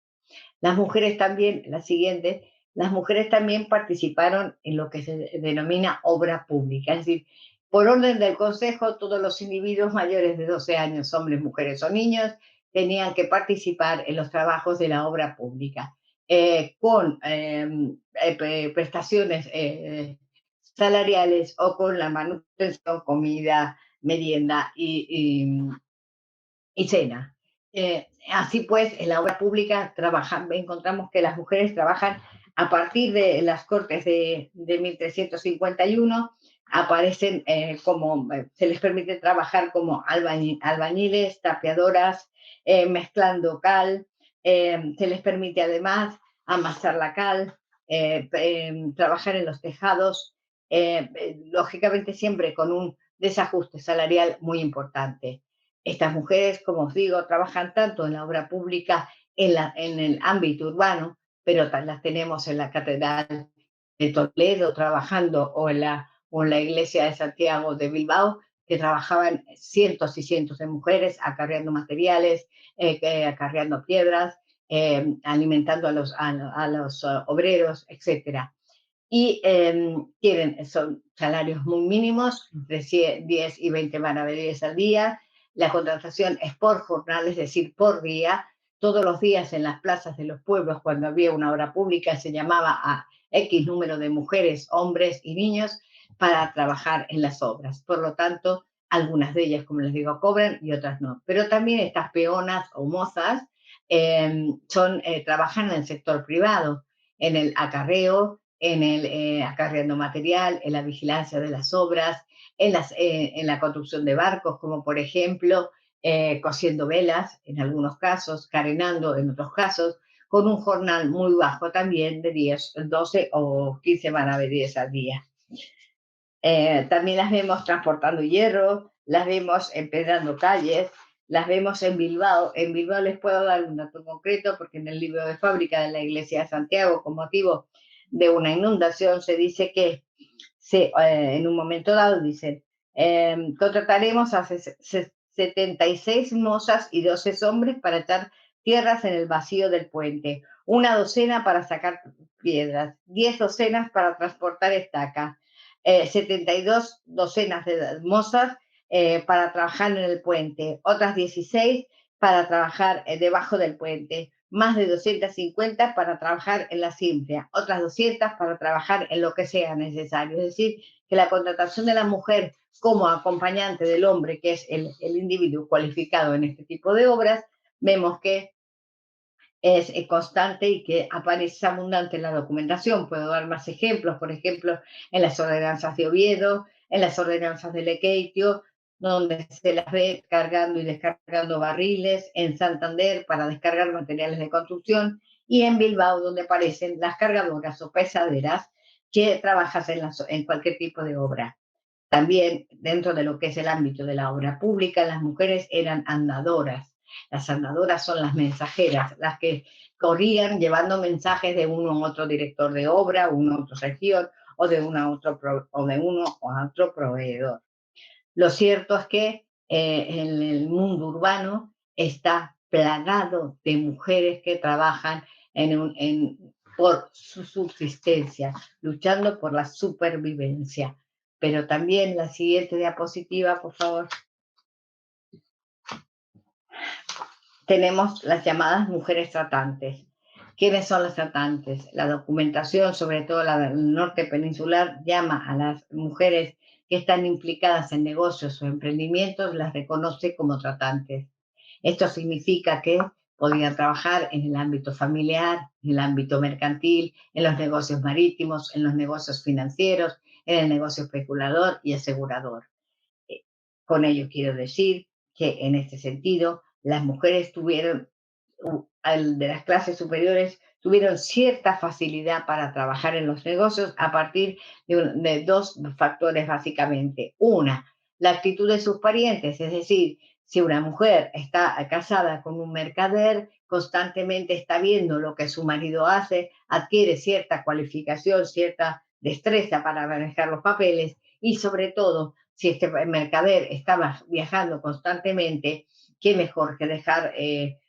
Las mujeres también, las mujeres también participaron en lo que se denomina obra pública, es decir, por orden del Consejo, todos los individuos mayores de 12 años, hombres, mujeres o niños, tenían que participar en los trabajos de la obra pública, con prestaciones salariales o con la manutención, comida, merienda y cena. Así pues, en la obra pública encontramos que las mujeres trabajan a partir de las Cortes de 1351, aparecen se les permite trabajar como albañiles, tapiadoras, mezclando cal, se les permite además amasar la cal, trabajar en los tejados, lógicamente siempre con un desajuste salarial muy importante. Estas mujeres, como os digo, trabajan tanto en la obra pública, en el ámbito urbano, pero las tenemos en la Catedral de Toledo trabajando o en la iglesia de Santiago de Bilbao, que trabajaban cientos y cientos de mujeres acarreando materiales, acarreando piedras, alimentando a los obreros, etcétera. Y son salarios muy mínimos, entre 10 y 20 maravedíes al día. La contratación es por jornal, es decir, por día. Todos los días en las plazas de los pueblos, cuando había una obra pública, se llamaba a X número de mujeres, hombres y niños para trabajar en las obras. Por lo tanto, algunas de ellas, como les digo, cobran y otras no. Pero también estas peonas o mozas trabajan en el sector privado, en el acarreo, acarreando material, en la vigilancia de las obras, en la construcción de barcos, como por ejemplo cosiendo velas en algunos casos, carenando en otros casos, con un jornal muy bajo también de 10, 12 o 15 maravedíes al día. También las vemos transportando hierro, las vemos empedrando calles, las vemos en Bilbao. En Bilbao les puedo dar un dato concreto porque en el libro de fábrica de la iglesia de Santiago, con motivo de una inundación, se dice que en un momento dado dicen, contrataremos a 76 mozas y 12 hombres para echar tierras en el vacío del puente, una docena para sacar piedras, 10 docenas para transportar estacas, 72 docenas de mozas para trabajar en el puente, otras 16 para trabajar debajo del puente, más de 250 para trabajar en la simple, otras 200 para trabajar en lo que sea necesario. Es decir, que la contratación de la mujer como acompañante del hombre, que es el individuo cualificado en este tipo de obras, vemos que es constante y que aparece abundante en la documentación. Puedo dar más ejemplos, por ejemplo, en las ordenanzas de Oviedo, en las ordenanzas de Lequeitio, donde se las ve cargando y descargando barriles, en Santander para descargar materiales de construcción, y en Bilbao, donde aparecen las cargadoras o pesaderas que trabajas en cualquier tipo de obra. También dentro de lo que es el ámbito de la obra pública, las mujeres eran andadoras. Las andadoras son las mensajeras, las que corrían llevando mensajes de uno a otro director de obra, uno a otra región o de uno a otro proveedor. Lo cierto es que en el mundo urbano está plagado de mujeres que trabajan por su subsistencia, luchando por la supervivencia. Pero también la siguiente diapositiva, por favor. Tenemos las llamadas mujeres tratantes. ¿Quiénes son las tratantes? La documentación, sobre todo la del norte peninsular, llama a las mujeres que están implicadas en negocios o emprendimientos, las reconoce como tratantes. Esto significa que podían trabajar en el ámbito familiar, en el ámbito mercantil, en los negocios marítimos, en los negocios financieros, en el negocio especulador y asegurador. Con ello quiero decir que en este sentido las mujeres de las clases superiores tuvieron cierta facilidad para trabajar en los negocios a partir de dos factores básicamente. Una, la actitud de sus parientes, es decir, si una mujer está casada con un mercader, constantemente está viendo lo que su marido hace, adquiere cierta cualificación, cierta destreza para manejar los papeles y sobre todo, si este mercader estaba viajando constantemente, qué mejor que dejar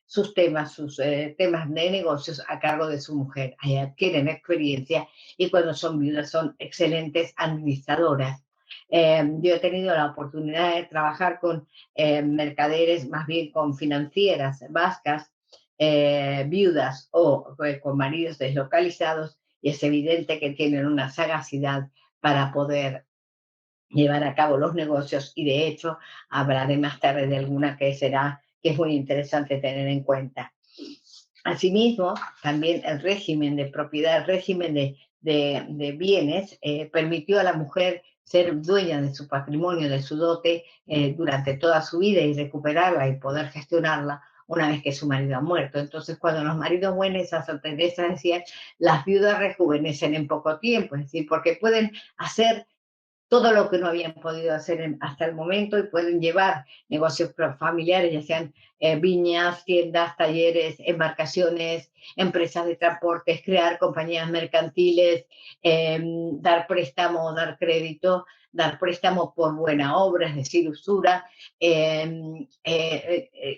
sus temas de negocios a cargo de su mujer. Ahí adquieren experiencia y cuando son viudas son excelentes administradoras. Yo he tenido la oportunidad de trabajar con mercaderes, más bien con financieras vascas, viudas o con maridos deslocalizados, y es evidente que tienen una sagacidad para poder llevar a cabo los negocios, y de hecho hablaré más tarde de alguna que es muy interesante tener en cuenta. Asimismo, también el régimen de propiedad, el régimen de bienes, permitió a la mujer ser dueña de su patrimonio, de su dote, durante toda su vida y recuperarla y poder gestionarla una vez que su marido ha muerto. Entonces, cuando los maridos mueren, Santa Teresa decía, las viudas rejuvenecen en poco tiempo, es decir, porque pueden hacer todo lo que no habían podido hacer hasta el momento, y pueden llevar negocios familiares, ya sean viñas, tiendas, talleres, embarcaciones, empresas de transportes, crear compañías mercantiles, dar préstamo, dar crédito, dar préstamo por buena obra, es decir, usura,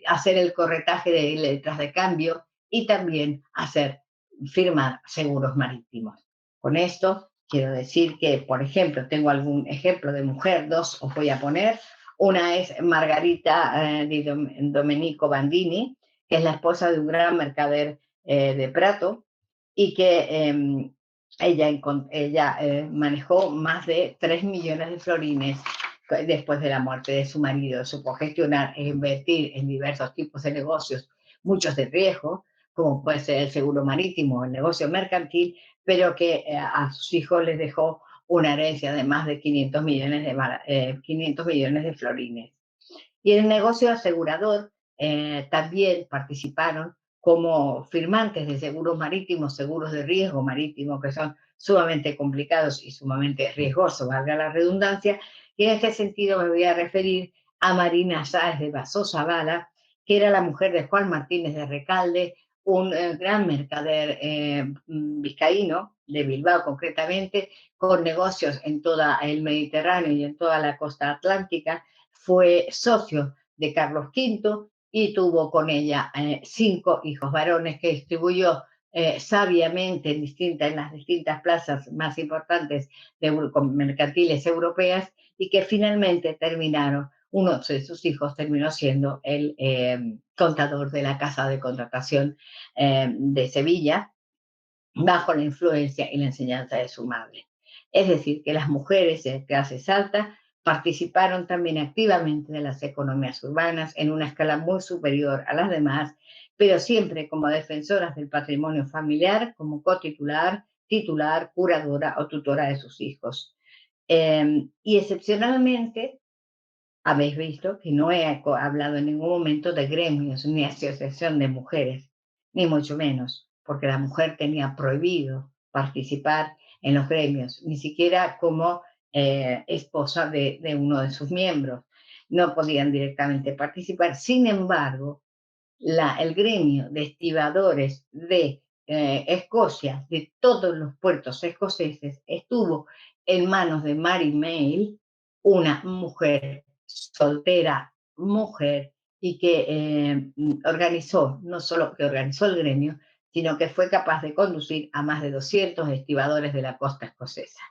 hacer el corretaje de letras de cambio y también firmar seguros marítimos. Con esto quiero decir que, por ejemplo, tengo algún ejemplo de mujer, dos os voy a poner. Una es Margarita Domenico Bandini, que es la esposa de un gran mercader de Prato, y que ella manejó más de 3 millones de florines después de la muerte de su marido. Supo gestionar e invertir en diversos tipos de negocios, muchos de riesgo, como puede ser el seguro marítimo, el negocio mercantil, pero que a sus hijos les dejó una herencia de más de 500 millones de florines. Y en el negocio asegurador también participaron como firmantes de seguros marítimos, seguros de riesgo marítimo, que son sumamente complicados y sumamente riesgosos, valga la redundancia. Y en este sentido me voy a referir a Marina Sáez de Basosa Bala, que era la mujer de Juan Martínez de Recalde, un gran mercader vizcaíno, de Bilbao concretamente, con negocios en todo el Mediterráneo y en toda la costa atlántica. Fue socio de Carlos V y tuvo con ella 5 hijos varones que distribuyó sabiamente en las distintas plazas más importantes mercantiles europeas, y que finalmente uno de sus hijos terminó siendo el contador de la Casa de Contratación de Sevilla, bajo la influencia y la enseñanza de su madre. Es decir, que las mujeres de clases altas participaron también activamente de las economías urbanas en una escala muy superior a las demás, pero siempre como defensoras del patrimonio familiar, como cotitular, titular, curadora o tutora de sus hijos. Y excepcionalmente, habéis visto que no he hablado en ningún momento de gremios ni asociación de mujeres, ni mucho menos, porque la mujer tenía prohibido participar en los gremios, ni siquiera como esposa de uno de sus miembros. No podían directamente participar. Sin embargo, el gremio de estibadores de Escocia, de todos los puertos escoceses, estuvo en manos de Mary Mail, una mujer soltera, mujer, y que organizó, no solo que organizó el gremio, sino que fue capaz de conducir a más de 200 estibadores de la costa escocesa.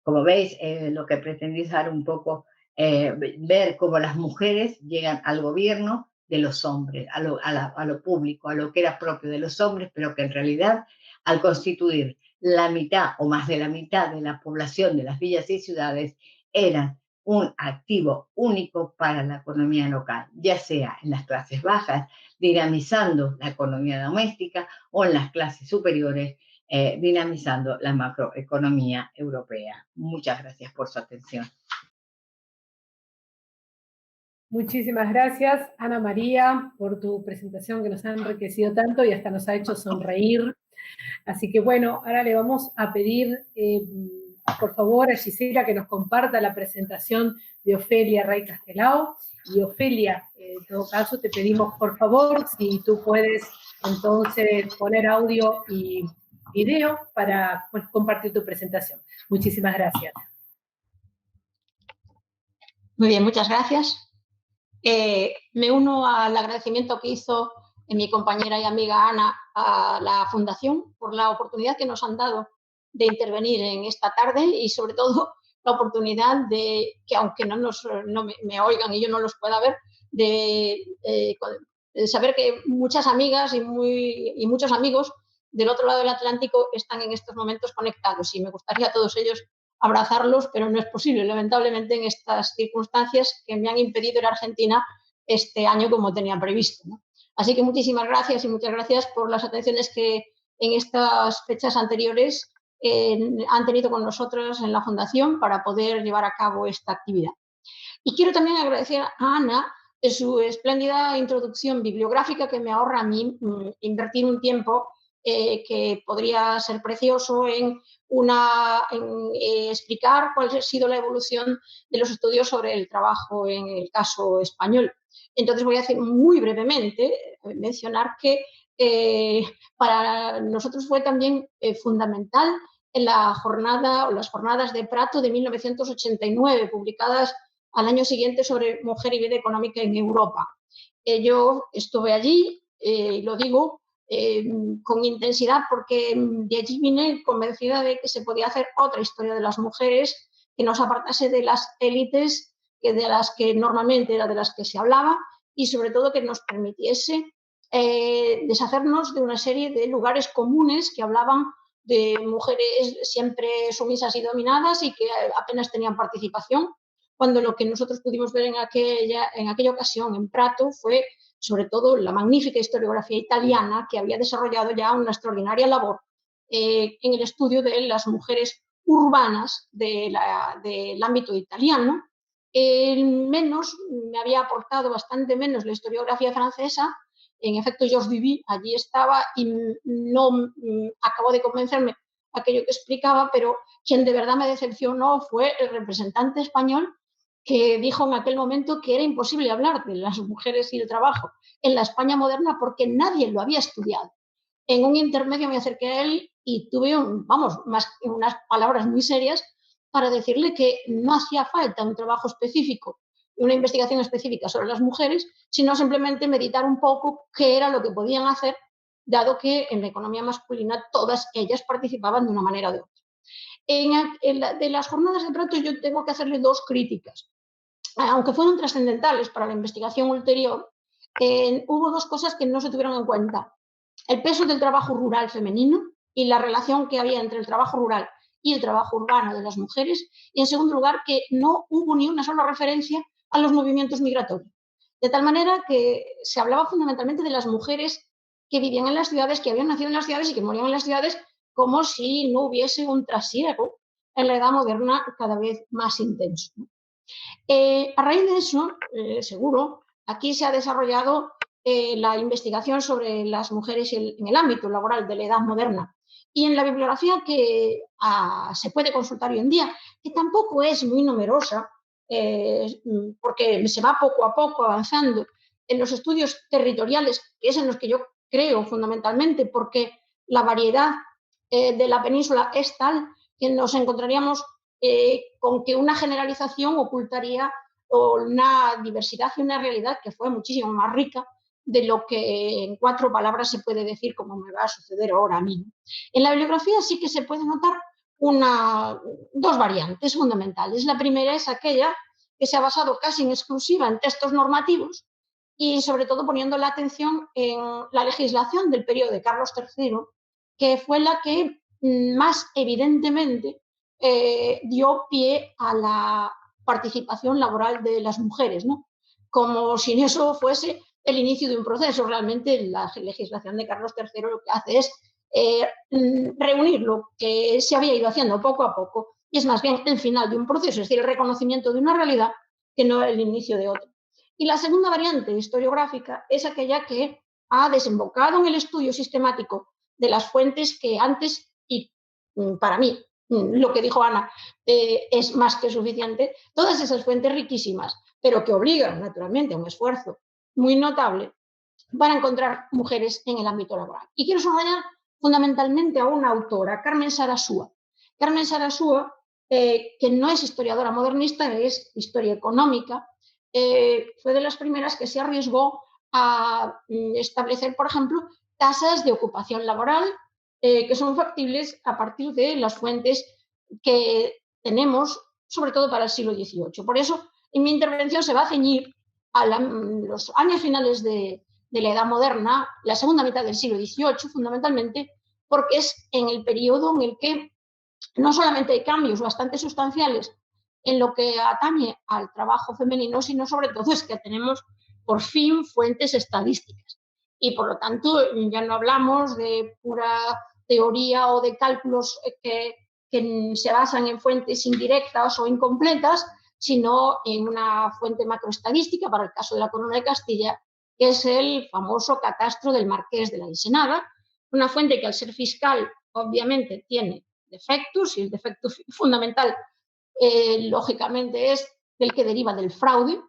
Como veis, lo que pretendí es dar un poco, ver cómo las mujeres llegan al gobierno de los hombres, a lo público, a lo que era propio de los hombres, pero que en realidad, al constituir la mitad o más de la mitad de la población de las villas y ciudades, eran un activo único para la economía local, ya sea en las clases bajas, dinamizando la economía doméstica, o en las clases superiores, dinamizando la macroeconomía europea. Muchas gracias por su atención. Muchísimas gracias, Ana María, por tu presentación que nos ha enriquecido tanto y hasta nos ha hecho sonreír. Así que bueno, ahora le vamos a pedir, por favor, a Gisela que nos comparta la presentación de Ofelia Rey Castelao. Y Ofelia, en todo caso, te pedimos, por favor, si tú puedes entonces poner audio y video para compartir tu presentación. Muchísimas gracias. Muy bien, muchas gracias. Me uno al agradecimiento que hizo mi compañera y amiga Ana a la Fundación por la oportunidad que nos han dado de intervenir en esta tarde y sobre todo la oportunidad de que, aunque no me oigan y yo no los pueda ver, de saber que muchas amigas y muchos amigos del otro lado del Atlántico están en estos momentos conectados y me gustaría a todos ellos abrazarlos, pero no es posible, lamentablemente, en estas circunstancias que me han impedido ir a Argentina este año como tenía previsto, ¿no? Así que muchísimas gracias y muchas gracias por las atenciones que en estas fechas anteriores han tenido con nosotros en la Fundación para poder llevar a cabo esta actividad. Y quiero también agradecer a Ana su espléndida introducción bibliográfica que me ahorra a mí invertir un tiempo que podría ser precioso en explicar cuál ha sido la evolución de los estudios sobre el trabajo en el caso español. Entonces voy a hacer muy brevemente mencionar que para nosotros fue también fundamental en la jornada o las jornadas de Prato de 1989, publicadas al año siguiente sobre mujer y vida económica en Europa. Yo estuve allí, lo digo, con intensidad porque de allí vine convencida de que se podía hacer otra historia de las mujeres que nos apartase de las élites de las que normalmente era de las que se hablaba y sobre todo que nos permitiese deshacernos de una serie de lugares comunes que hablaban de mujeres siempre sumisas y dominadas y que apenas tenían participación, cuando lo que nosotros pudimos ver en aquella ocasión en Prato fue sobre todo la magnífica historiografía italiana que había desarrollado ya una extraordinaria labor en el estudio de las mujeres urbanas del ámbito italiano. Me había aportado bastante menos la historiografía francesa. En efecto, yo os viví, allí estaba y no acabó de convencerme aquello que explicaba, pero quien de verdad me decepcionó fue el representante español que dijo en aquel momento que era imposible hablar de las mujeres y el trabajo en la España moderna porque nadie lo había estudiado. En un intermedio me acerqué a él y tuve, unas palabras muy serias para decirle que no hacía falta un trabajo específico, una investigación específica sobre las mujeres, sino simplemente meditar un poco qué era lo que podían hacer, dado que en la economía masculina todas ellas participaban de una manera o de otra. De las jornadas de Prato yo tengo que hacerle dos críticas. Aunque fueron trascendentales para la investigación ulterior, hubo dos cosas que no se tuvieron en cuenta. El peso del trabajo rural femenino y la relación que había entre el trabajo rural y el trabajo urbano de las mujeres. Y en segundo lugar, que no hubo ni una sola referencia a los movimientos migratorios. De tal manera que se hablaba fundamentalmente de las mujeres que vivían en las ciudades, que habían nacido en las ciudades y que morían en las ciudades, como si no hubiese un trasiego en la Edad Moderna cada vez más intenso. A raíz de eso, seguro, aquí se ha desarrollado la investigación sobre las mujeres en el ámbito laboral de la Edad Moderna. Y en la bibliografía que se puede consultar hoy en día, que tampoco es muy numerosa, porque se va poco a poco avanzando en los estudios territoriales, que es en los que yo creo fundamentalmente, porque la variedad de la península es tal que nos encontraríamos con que una generalización ocultaría una diversidad y una realidad que fue muchísimo más rica de lo que en 4 palabras se puede decir, como me va a suceder ahora a mí. En la bibliografía sí que se puede notar 2 variantes fundamentales. La primera es aquella que se ha basado casi en exclusiva en textos normativos y sobre todo poniendo la atención en la legislación del periodo de Carlos III, que fue la que más evidentemente dio pie a la participación laboral de las mujeres, ¿no? Como si eso fuese el inicio de un proceso. Realmente la legislación de Carlos III lo que hace es reunir lo que se había ido haciendo poco a poco y es más bien el final de un proceso, es decir, el reconocimiento de una realidad que no el inicio de otro. Y la segunda variante historiográfica es aquella que ha desembocado en el estudio sistemático de las fuentes que antes, y para mí, lo que dijo Ana es más que suficiente, todas esas fuentes riquísimas, pero que obligan naturalmente a un esfuerzo muy notable para encontrar mujeres en el ámbito laboral. Y quiero subrayar fundamentalmente a una autora, Carmen Sarasúa. Carmen Sarasúa, que no es historiadora modernista, es historia económica, fue de las primeras que se arriesgó a establecer, por ejemplo, tasas de ocupación laboral que son factibles a partir de las fuentes que tenemos, sobre todo para el siglo XVIII. Por eso, en mi intervención se va a ceñir a los años finales de la Edad Moderna, la segunda mitad del siglo XVIII, fundamentalmente, porque es en el periodo en el que no solamente hay cambios bastante sustanciales en lo que atañe al trabajo femenino, sino sobre todo es que tenemos por fin fuentes estadísticas. Y por lo tanto ya no hablamos de pura teoría o de cálculos que se basan en fuentes indirectas o incompletas, sino en una fuente macroestadística, para el caso de la Corona de Castilla, que es el famoso catastro del Marqués de la Ensenada, una fuente que al ser fiscal obviamente tiene defectos, y el defecto fundamental lógicamente es el que deriva del fraude,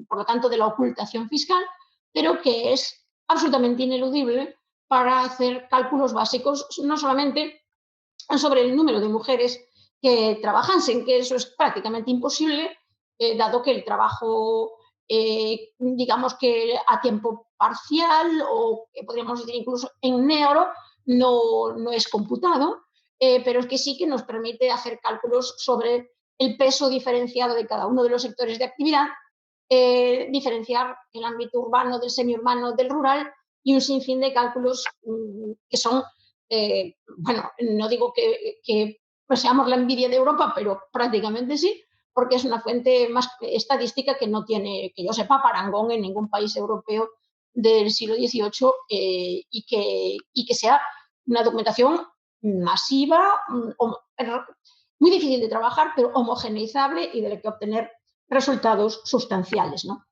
por lo tanto de la ocultación fiscal, pero que es absolutamente ineludible para hacer cálculos básicos, no solamente sobre el número de mujeres que trabajan, sin que eso es prácticamente imposible, dado que el trabajo, digamos que a tiempo parcial o que podríamos decir incluso en negro, no es computado, pero es que sí que nos permite hacer cálculos sobre el peso diferenciado de cada uno de los sectores de actividad, diferenciar el ámbito urbano del semiurbano del rural y un sinfín de cálculos que son, bueno, no digo que seamos la envidia de Europa, pero prácticamente sí, porque es una fuente más estadística que no tiene, que yo sepa, parangón en ningún país europeo del siglo XVIII y que sea una documentación masiva, muy difícil de trabajar, pero homogeneizable y de la que obtener resultados sustanciales, ¿no?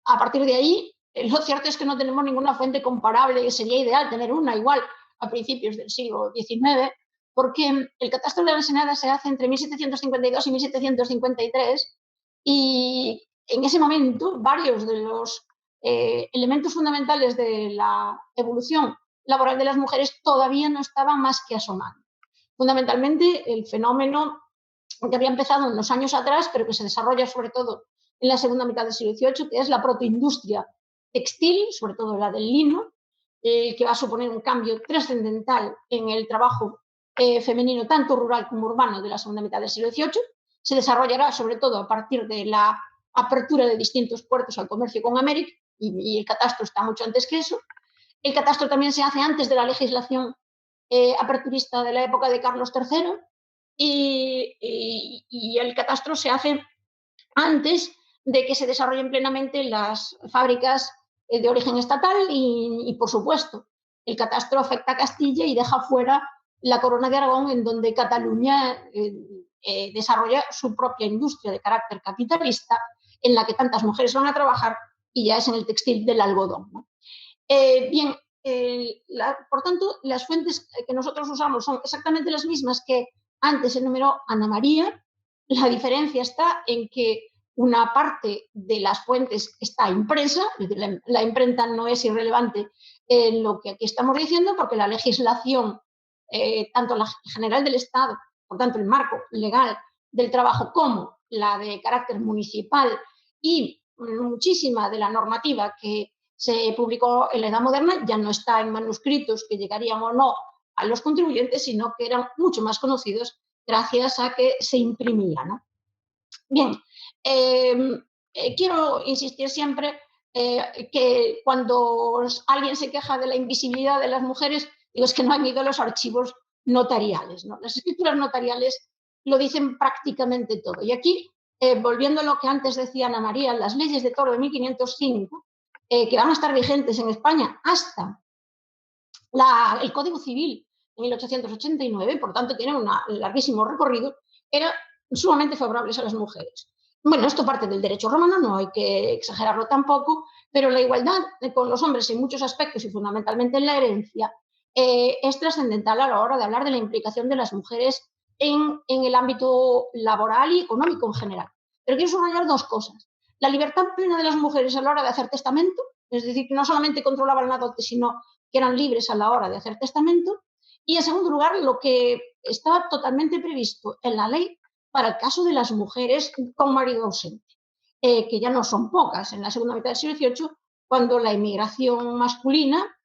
A partir de ahí, lo cierto es que no tenemos ninguna fuente comparable, sería ideal tener una igual a principios del siglo XIX, porque el catastro de la Ensenada se hace entre 1752 y 1753 y en ese momento varios de los elementos fundamentales de la evolución laboral de las mujeres todavía no estaban más que asomando. Fundamentalmente, el fenómeno que había empezado unos años atrás, pero que se desarrolla sobre todo en la segunda mitad del siglo XVIII, que es la protoindustria textil, sobre todo la del lino, que va a suponer un cambio trascendental en el trabajo femenino, tanto rural como urbano, de la segunda mitad del siglo XVIII. Se desarrollará sobre todo a partir de la apertura de distintos puertos al comercio con América, y el catastro está mucho antes que eso. El catastro también se hace antes de la legislación aperturista de la época de Carlos III y el catastro se hace antes de que se desarrollen plenamente las fábricas de origen estatal y, por supuesto, el catastro afecta a Castilla y deja fuera la Corona de Aragón, en donde Cataluña desarrolla su propia industria de carácter capitalista, en la que tantas mujeres van a trabajar, y ya es en el textil del algodón, ¿no? Bien, por tanto, las fuentes que nosotros usamos son exactamente las mismas que antes enumeró Ana María. La diferencia está en que una parte de las fuentes está impresa, es decir, la imprenta no es irrelevante en lo que aquí estamos diciendo, porque la legislación, tanto la general del Estado, por tanto el marco legal del trabajo, como la de carácter municipal y muchísima de la normativa que se publicó en la Edad Moderna ya no está en manuscritos que llegarían o no a los contribuyentes, sino que eran mucho más conocidos gracias a que se imprimía, ¿no? Bien, quiero insistir siempre que cuando alguien se queja de la invisibilidad de las mujeres, digo, es que no han ido a los archivos notariales, ¿no? Las escrituras notariales lo dicen prácticamente todo. Y aquí, volviendo a lo que antes decía Ana María, las leyes de Toro de 1505, que van a estar vigentes en España hasta el Código Civil en 1889, por tanto tienen un larguísimo recorrido, eran sumamente favorables a las mujeres. Bueno, esto parte del derecho romano, no hay que exagerarlo tampoco, pero la igualdad con los hombres en muchos aspectos y fundamentalmente en la herencia es trascendental a la hora de hablar de la implicación de las mujeres en el ámbito laboral y económico en general. Pero quiero subrayar dos cosas. La libertad plena de las mujeres a la hora de hacer testamento, es decir, que no solamente controlaban la dote, sino que eran libres a la hora de hacer testamento. Y en segundo lugar, lo que estaba totalmente previsto en la ley para el caso de las mujeres con marido ausente, que ya no son pocas en la segunda mitad del siglo XVIII, cuando la inmigración masculina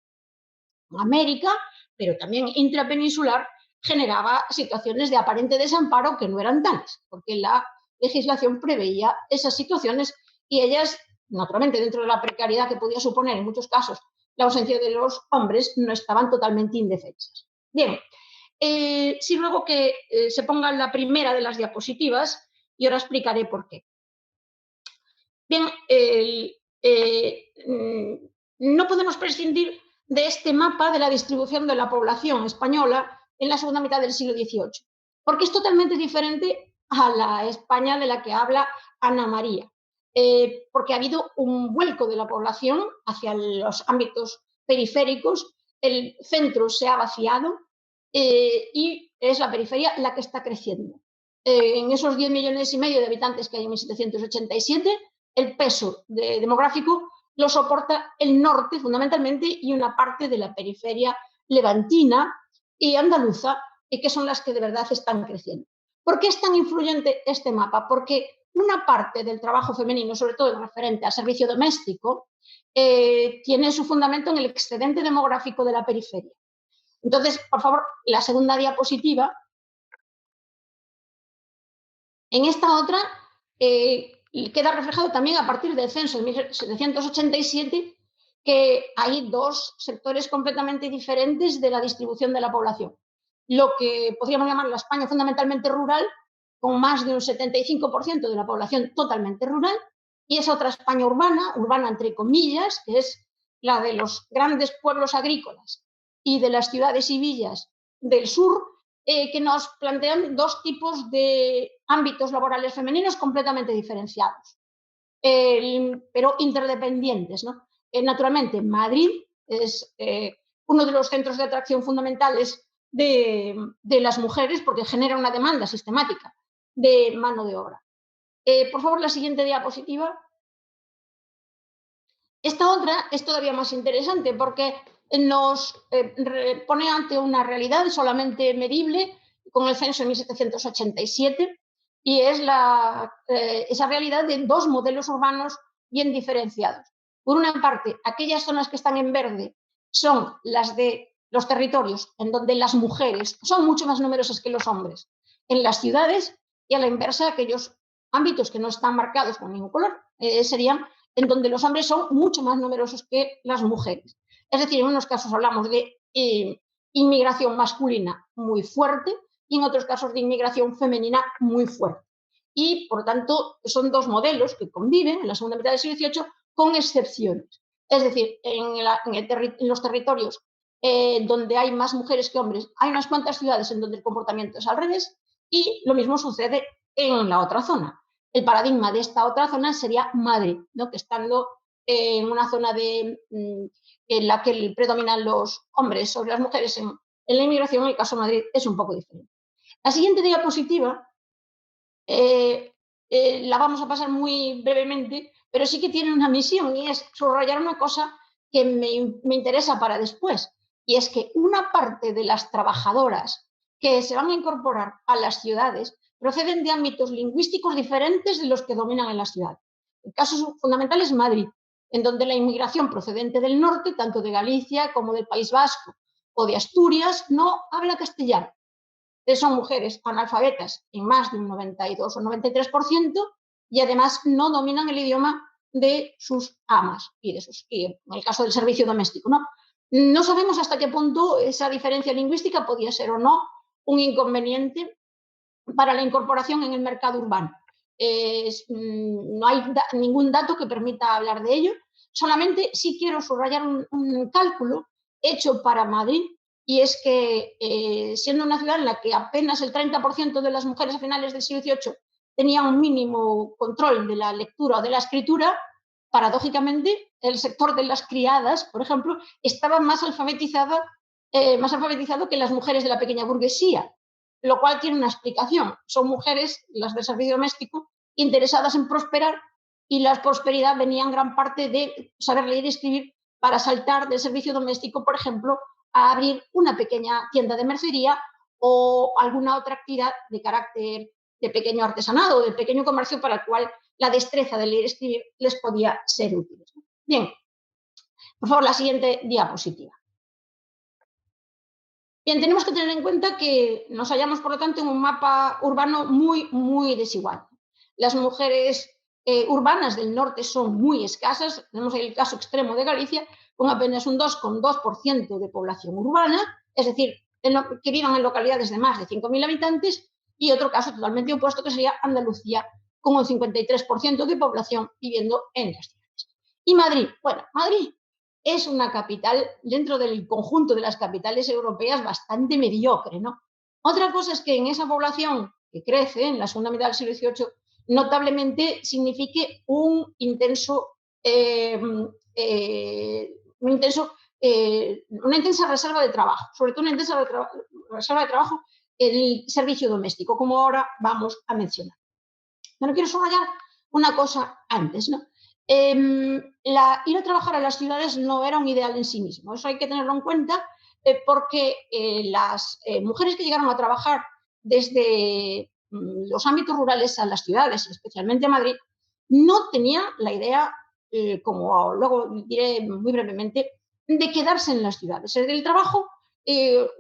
en América, pero también intrapeninsular, generaba situaciones de aparente desamparo que no eran tales, porque la legislación preveía esas situaciones y ellas, naturalmente dentro de la precariedad que podía suponer en muchos casos la ausencia de los hombres, no estaban totalmente indefensas. Bien, sí ruego que se ponga la primera de las diapositivas y ahora explicaré por qué. Bien, no podemos prescindir de este mapa de la distribución de la población española en la segunda mitad del siglo XVIII, porque es totalmente diferente a la España de la que habla Ana María, porque ha habido un vuelco de la población hacia los ámbitos periféricos, el centro se ha vaciado y es la periferia la que está creciendo. En esos 10,5 millones de habitantes que hay en 1787, el peso demográfico lo soporta el norte fundamentalmente y una parte de la periferia levantina y andaluza, que son las que de verdad están creciendo. ¿Por qué es tan influyente este mapa? Porque una parte del trabajo femenino, sobre todo el referente al servicio doméstico, tiene su fundamento en el excedente demográfico de la periferia. Entonces, por favor, la segunda diapositiva. En esta otra queda reflejado también a partir del censo de 1787 que hay dos sectores completamente diferentes de la distribución de la población. Lo que podríamos llamar la España fundamentalmente rural, con más de un 75% de la población totalmente rural, y esa otra España urbana, urbana entre comillas, que es la de los grandes pueblos agrícolas y de las ciudades y villas del sur, que nos plantean dos tipos de ámbitos laborales femeninos completamente diferenciados, pero interdependientes, ¿no? Naturalmente, Madrid es uno de los centros de atracción fundamentales de las mujeres porque genera una demanda sistemática de mano de obra. Por favor, la siguiente diapositiva. Esta otra es todavía más interesante porque nos pone ante una realidad solamente medible con el censo de 1787 y es esa realidad de dos modelos urbanos bien diferenciados. Por una parte, aquellas zonas que están en verde son las de los territorios en donde las mujeres son mucho más numerosas que los hombres en las ciudades, y a la inversa aquellos ámbitos que no están marcados con ningún color serían en donde los hombres son mucho más numerosos que las mujeres. Es decir, en unos casos hablamos de inmigración masculina muy fuerte y en otros casos de inmigración femenina muy fuerte. Y, por tanto, son dos modelos que conviven en la segunda mitad del siglo XVIII con excepciones. Es decir, en los territorios donde hay más mujeres que hombres. Hay unas cuantas ciudades en donde el comportamiento es al revés y lo mismo sucede en la otra zona. El paradigma de esta otra zona sería Madrid, ¿no? Que estando en una zona en la que predominan los hombres sobre las mujeres en la inmigración, en el caso de Madrid es un poco diferente. La siguiente diapositiva la vamos a pasar muy brevemente, pero sí que tiene una misión y es subrayar una cosa que me interesa para después, y es que una parte de las trabajadoras que se van a incorporar a las ciudades proceden de ámbitos lingüísticos diferentes de los que dominan en las ciudades. El caso fundamental es Madrid, en donde la inmigración procedente del norte, tanto de Galicia como del País Vasco o de Asturias, no habla castellano. Son mujeres analfabetas en más de un 92 o 93% y además no dominan el idioma de sus amas y en el caso del servicio doméstico. No sabemos hasta qué punto esa diferencia lingüística podía ser o no un inconveniente para la incorporación en el mercado urbano. No hay ningún dato que permita hablar de ello. Solamente sí quiero subrayar un cálculo hecho para Madrid, y es que siendo una ciudad en la que apenas el 30% de las mujeres a finales del siglo XVIII tenía un mínimo control de la lectura o de la escritura, paradójicamente el sector de las criadas, por ejemplo, estaba más alfabetizado que las mujeres de la pequeña burguesía, lo cual tiene una explicación. Son mujeres, las del servicio doméstico, interesadas en prosperar, y la prosperidad venía en gran parte de saber leer y escribir para saltar del servicio doméstico, por ejemplo, a abrir una pequeña tienda de mercería o alguna otra actividad de carácter de pequeño artesanado, de pequeño comercio, para el cual la destreza de leer y escribir les podía ser útil. Bien, por favor, la siguiente diapositiva. Bien, tenemos que tener en cuenta que nos hallamos, por lo tanto, en un mapa urbano muy, muy desigual. Las mujeres urbanas del norte son muy escasas. Tenemos el caso extremo de Galicia, con apenas un 2,2% de población urbana, es decir, que vivan en localidades de más de 5.000 habitantes, y otro caso totalmente opuesto, que sería Andalucía, con un 53% de población viviendo en las ciudades. Y Madrid, bueno, Madrid es una capital dentro del conjunto de las capitales europeas bastante mediocre, ¿no? Otra cosa es que en esa población que crece en la segunda mitad del siglo XVIII notablemente signifique una intensa reserva de trabajo, sobre todo una intensa reserva de trabajo en el servicio doméstico, como ahora vamos a mencionar. Pero quiero subrayar una cosa antes, ¿no? Ir a trabajar a las ciudades no era un ideal en sí mismo. Eso hay que tenerlo en cuenta, porque las mujeres que llegaron a trabajar desde los ámbitos rurales a las ciudades, especialmente a Madrid, no tenían la idea, como luego diré muy brevemente, de quedarse en las ciudades. El trabajo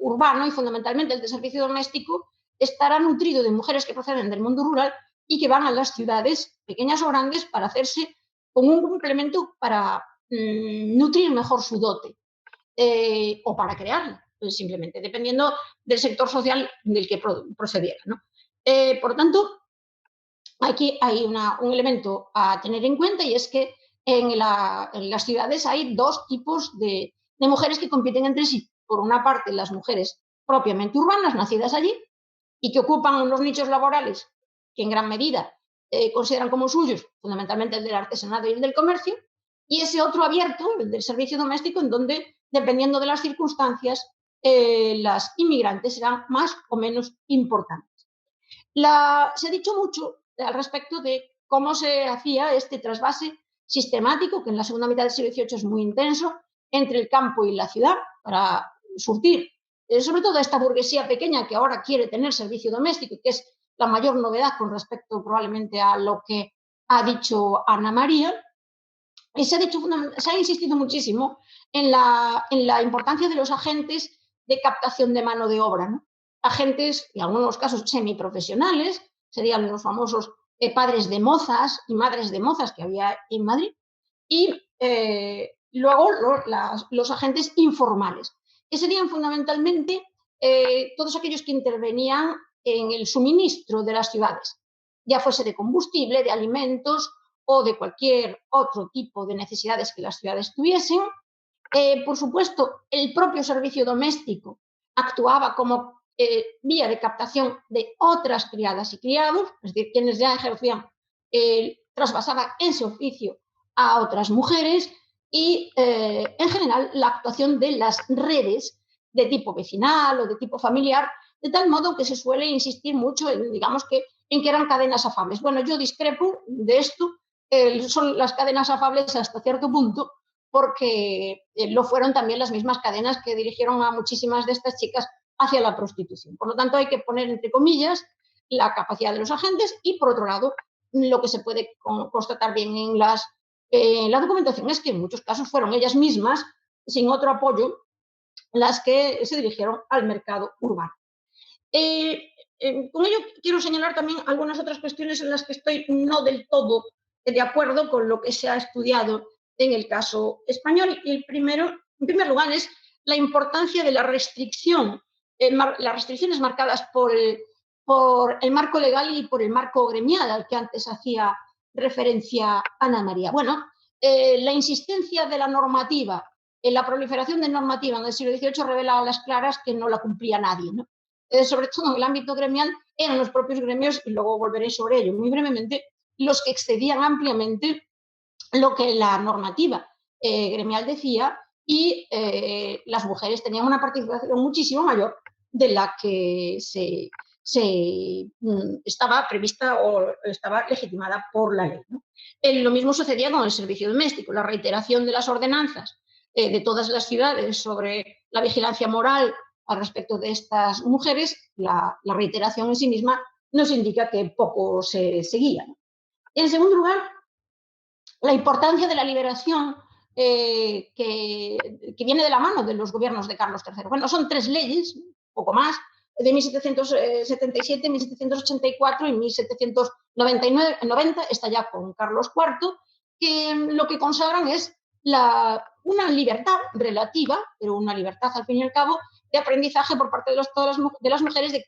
urbano, y fundamentalmente el de servicio doméstico, estará nutrido de mujeres que proceden del mundo rural y que van a las ciudades, pequeñas o grandes, para hacerse como un complemento para nutrir mejor su dote, o para crearla, pues simplemente, dependiendo del sector social del que procediera, ¿no? Por tanto, aquí hay un elemento a tener en cuenta, y es que en las ciudades hay dos tipos de mujeres que compiten entre sí. Por una parte, las mujeres propiamente urbanas, nacidas allí, y que ocupan unos nichos laborales que en gran medida consideran como suyos, fundamentalmente el del artesanado y el del comercio, y ese otro abierto, el del servicio doméstico, en donde, dependiendo de las circunstancias, las inmigrantes serán más o menos importantes. Se ha dicho mucho al respecto de cómo se hacía este trasvase sistemático, que en la segunda mitad del siglo XVIII es muy intenso, entre el campo y la ciudad, para surtir sobre todo esta burguesía pequeña que ahora quiere tener servicio doméstico, que es la mayor novedad con respecto probablemente a lo que ha dicho Ana María. Y se ha insistido muchísimo en la importancia de los agentes de captación de mano de obra, ¿no? Agentes, en algunos casos semiprofesionales, serían los famosos padres de mozas y madres de mozas que había en Madrid, y luego los agentes informales, que serían fundamentalmente todos aquellos que intervenían en el suministro de las ciudades, ya fuese de combustible, de alimentos o de cualquier otro tipo de necesidades que las ciudades tuviesen, Por supuesto, el propio servicio doméstico actuaba como vía de captación de otras criadas y criados, es decir, quienes ya ejercían, trasvasaban ese oficio a otras mujeres y, en general, la actuación de las redes de tipo vecinal o de tipo familiar, de tal modo que se suele insistir mucho en, digamos, en que eran cadenas afables. Bueno, yo discrepo de esto, son las cadenas afables hasta cierto punto, porque lo fueron también las mismas cadenas que dirigieron a muchísimas de estas chicas hacia la prostitución. Por lo tanto, hay que poner entre comillas la capacidad de los agentes y, por otro lado, lo que se puede constatar bien en la documentación es que en muchos casos fueron ellas mismas, sin otro apoyo, las que se dirigieron al mercado urbano. Con ello quiero señalar también algunas otras cuestiones en las que estoy no del todo de acuerdo con lo que se ha estudiado en el caso español. Y en primer lugar, es la importancia de la restricción, las restricciones marcadas por el marco legal y por el marco gremial al que antes hacía referencia Ana María. Bueno, la insistencia de la normativa, la proliferación de normativa en el siglo XVIII revela a las claras que no la cumplía nadie, ¿no? Sobre todo en el ámbito gremial, eran los propios gremios, y luego volveré sobre ello muy brevemente, los que excedían ampliamente lo que la normativa gremial decía, y las mujeres tenían una participación muchísimo mayor de la que estaba prevista o estaba legitimada por la ley, ¿no? Lo mismo sucedía con el servicio doméstico. La reiteración de las ordenanzas de todas las ciudades sobre la vigilancia moral al respecto de estas mujeres, la reiteración en sí misma nos indica que poco se seguía, ¿no? En segundo lugar, la importancia de la liberación que viene de la mano de los gobiernos de Carlos III. Bueno, son 3 leyes, poco más, de 1777, 1784 y 1790, está ya con Carlos IV, que lo que consagran es una libertad relativa, pero una libertad al fin y al cabo, de aprendizaje por parte de las mujeres de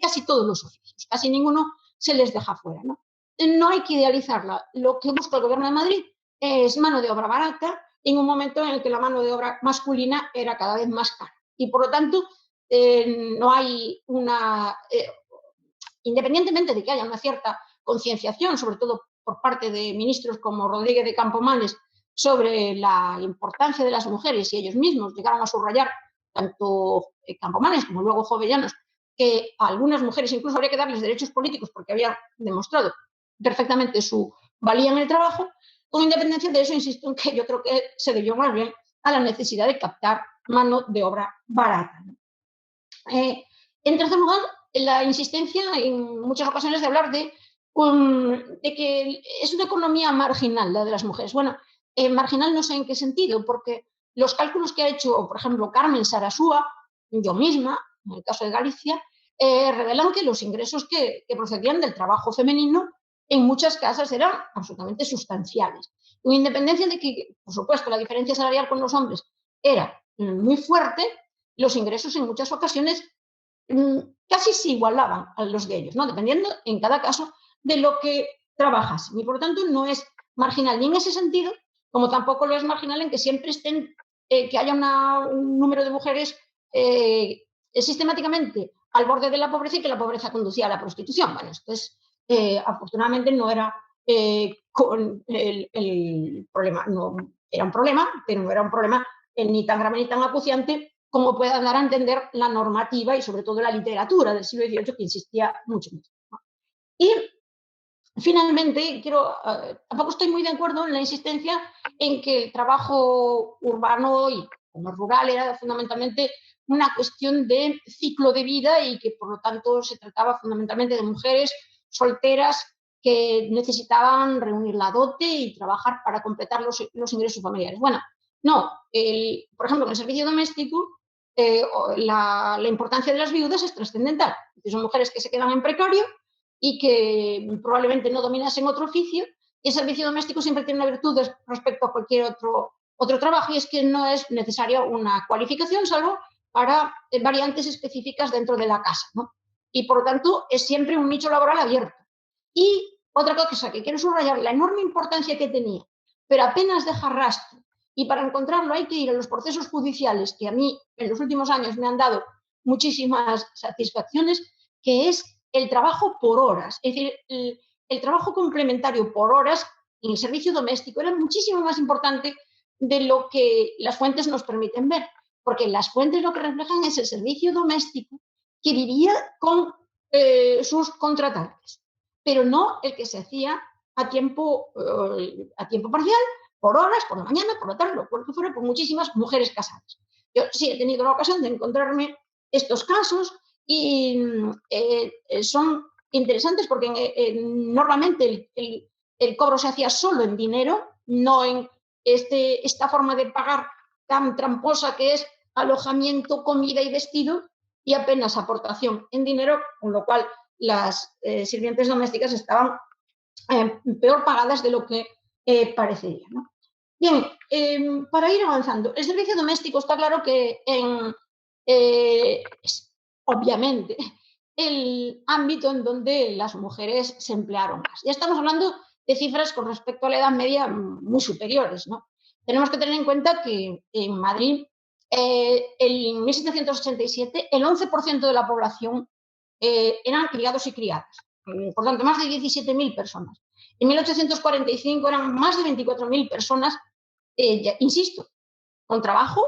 casi todos los oficios. Casi ninguno se les deja fuera, ¿no? No hay que idealizarla. Lo que busca el Gobierno de Madrid es mano de obra barata en un momento en el que la mano de obra masculina era cada vez más cara. Y por lo tanto, no hay independientemente de que haya una cierta concienciación, sobre todo por parte de ministros como Rodríguez de Campomanes, sobre la importancia de las mujeres, y ellos mismos llegaron a subrayar, tanto Campomanes como luego Jovellanos, que a algunas mujeres incluso habría que darles derechos políticos porque habían demostrado perfectamente su valía en el trabajo. Con independencia de eso, insisto en que yo creo que se debió más bien a la necesidad de captar mano de obra barata. En tercer lugar, la insistencia en muchas ocasiones de hablar de que es una economía marginal la de las mujeres. Bueno, marginal no sé en qué sentido, porque los cálculos que ha hecho, por ejemplo, Carmen Sarasúa, yo misma, en el caso de Galicia, revelan que los ingresos que procedían del trabajo femenino en muchas casas eran absolutamente sustanciales. Con independencia de que, por supuesto, la diferencia salarial con los hombres era muy fuerte, los ingresos en muchas ocasiones casi se igualaban a los de ellos, ¿no? Dependiendo en cada caso de lo que trabajas. Y por lo tanto no es marginal ni en ese sentido, como tampoco lo es marginal en que siempre que haya un número de mujeres sistemáticamente al borde de la pobreza y que la pobreza conducía a la prostitución. Bueno, esto afortunadamente no era con el problema, no era un problema, pero no era un problema ni tan grave ni tan acuciante como pueda dar a entender la normativa y sobre todo la literatura del siglo XVIII, que insistía mucho. Y finalmente, tampoco estoy muy de acuerdo en la insistencia en que el trabajo urbano y como rural era fundamentalmente una cuestión de ciclo de vida y que por lo tanto se trataba fundamentalmente de mujeres solteras que necesitaban reunir la dote y trabajar para completar los ingresos familiares. Bueno, no, por ejemplo, en el servicio doméstico la importancia de las viudas es trascendental. Son mujeres que se quedan en precario y que probablemente no dominasen otro oficio, y el servicio doméstico siempre tiene una virtud respecto a cualquier otro trabajo, y es que no es necesaria una cualificación, salvo para variantes específicas dentro de la casa, ¿no? Y por lo tanto es siempre un nicho laboral abierto. Y otra cosa que quiero subrayar, la enorme importancia que tenía, pero apenas deja rastro Y para encontrarlo hay que ir a los procesos judiciales, que a mí en los últimos años me han dado muchísimas satisfacciones, que es el trabajo por horas. Es decir, el trabajo complementario por horas en el servicio doméstico era muchísimo más importante de lo que las fuentes nos permiten ver, porque las fuentes lo que reflejan es el servicio doméstico que vivía con sus contratantes, pero no el que se hacía a tiempo parcial, por horas, por la mañana, por la tarde, por lo que fuera, por muchísimas mujeres casadas. Yo sí he tenido la ocasión de encontrarme estos casos y son interesantes porque normalmente el cobro se hacía solo en dinero, no en esta forma de pagar tan tramposa que es alojamiento, comida y vestido y apenas aportación en dinero, con lo cual las sirvientes domésticas estaban peor pagadas de lo que parecería, ¿no? Bien, para ir avanzando, el servicio doméstico está claro que es obviamente el ámbito en donde las mujeres se emplearon más. Ya estamos hablando de cifras con respecto a la Edad Media muy superiores, ¿no? Tenemos que tener en cuenta que en Madrid, en 1787, el 11% de la población eran criados y criadas, por tanto, más de 17.000 personas. En 1845 eran más de 24.000 personas, ya, insisto, con trabajo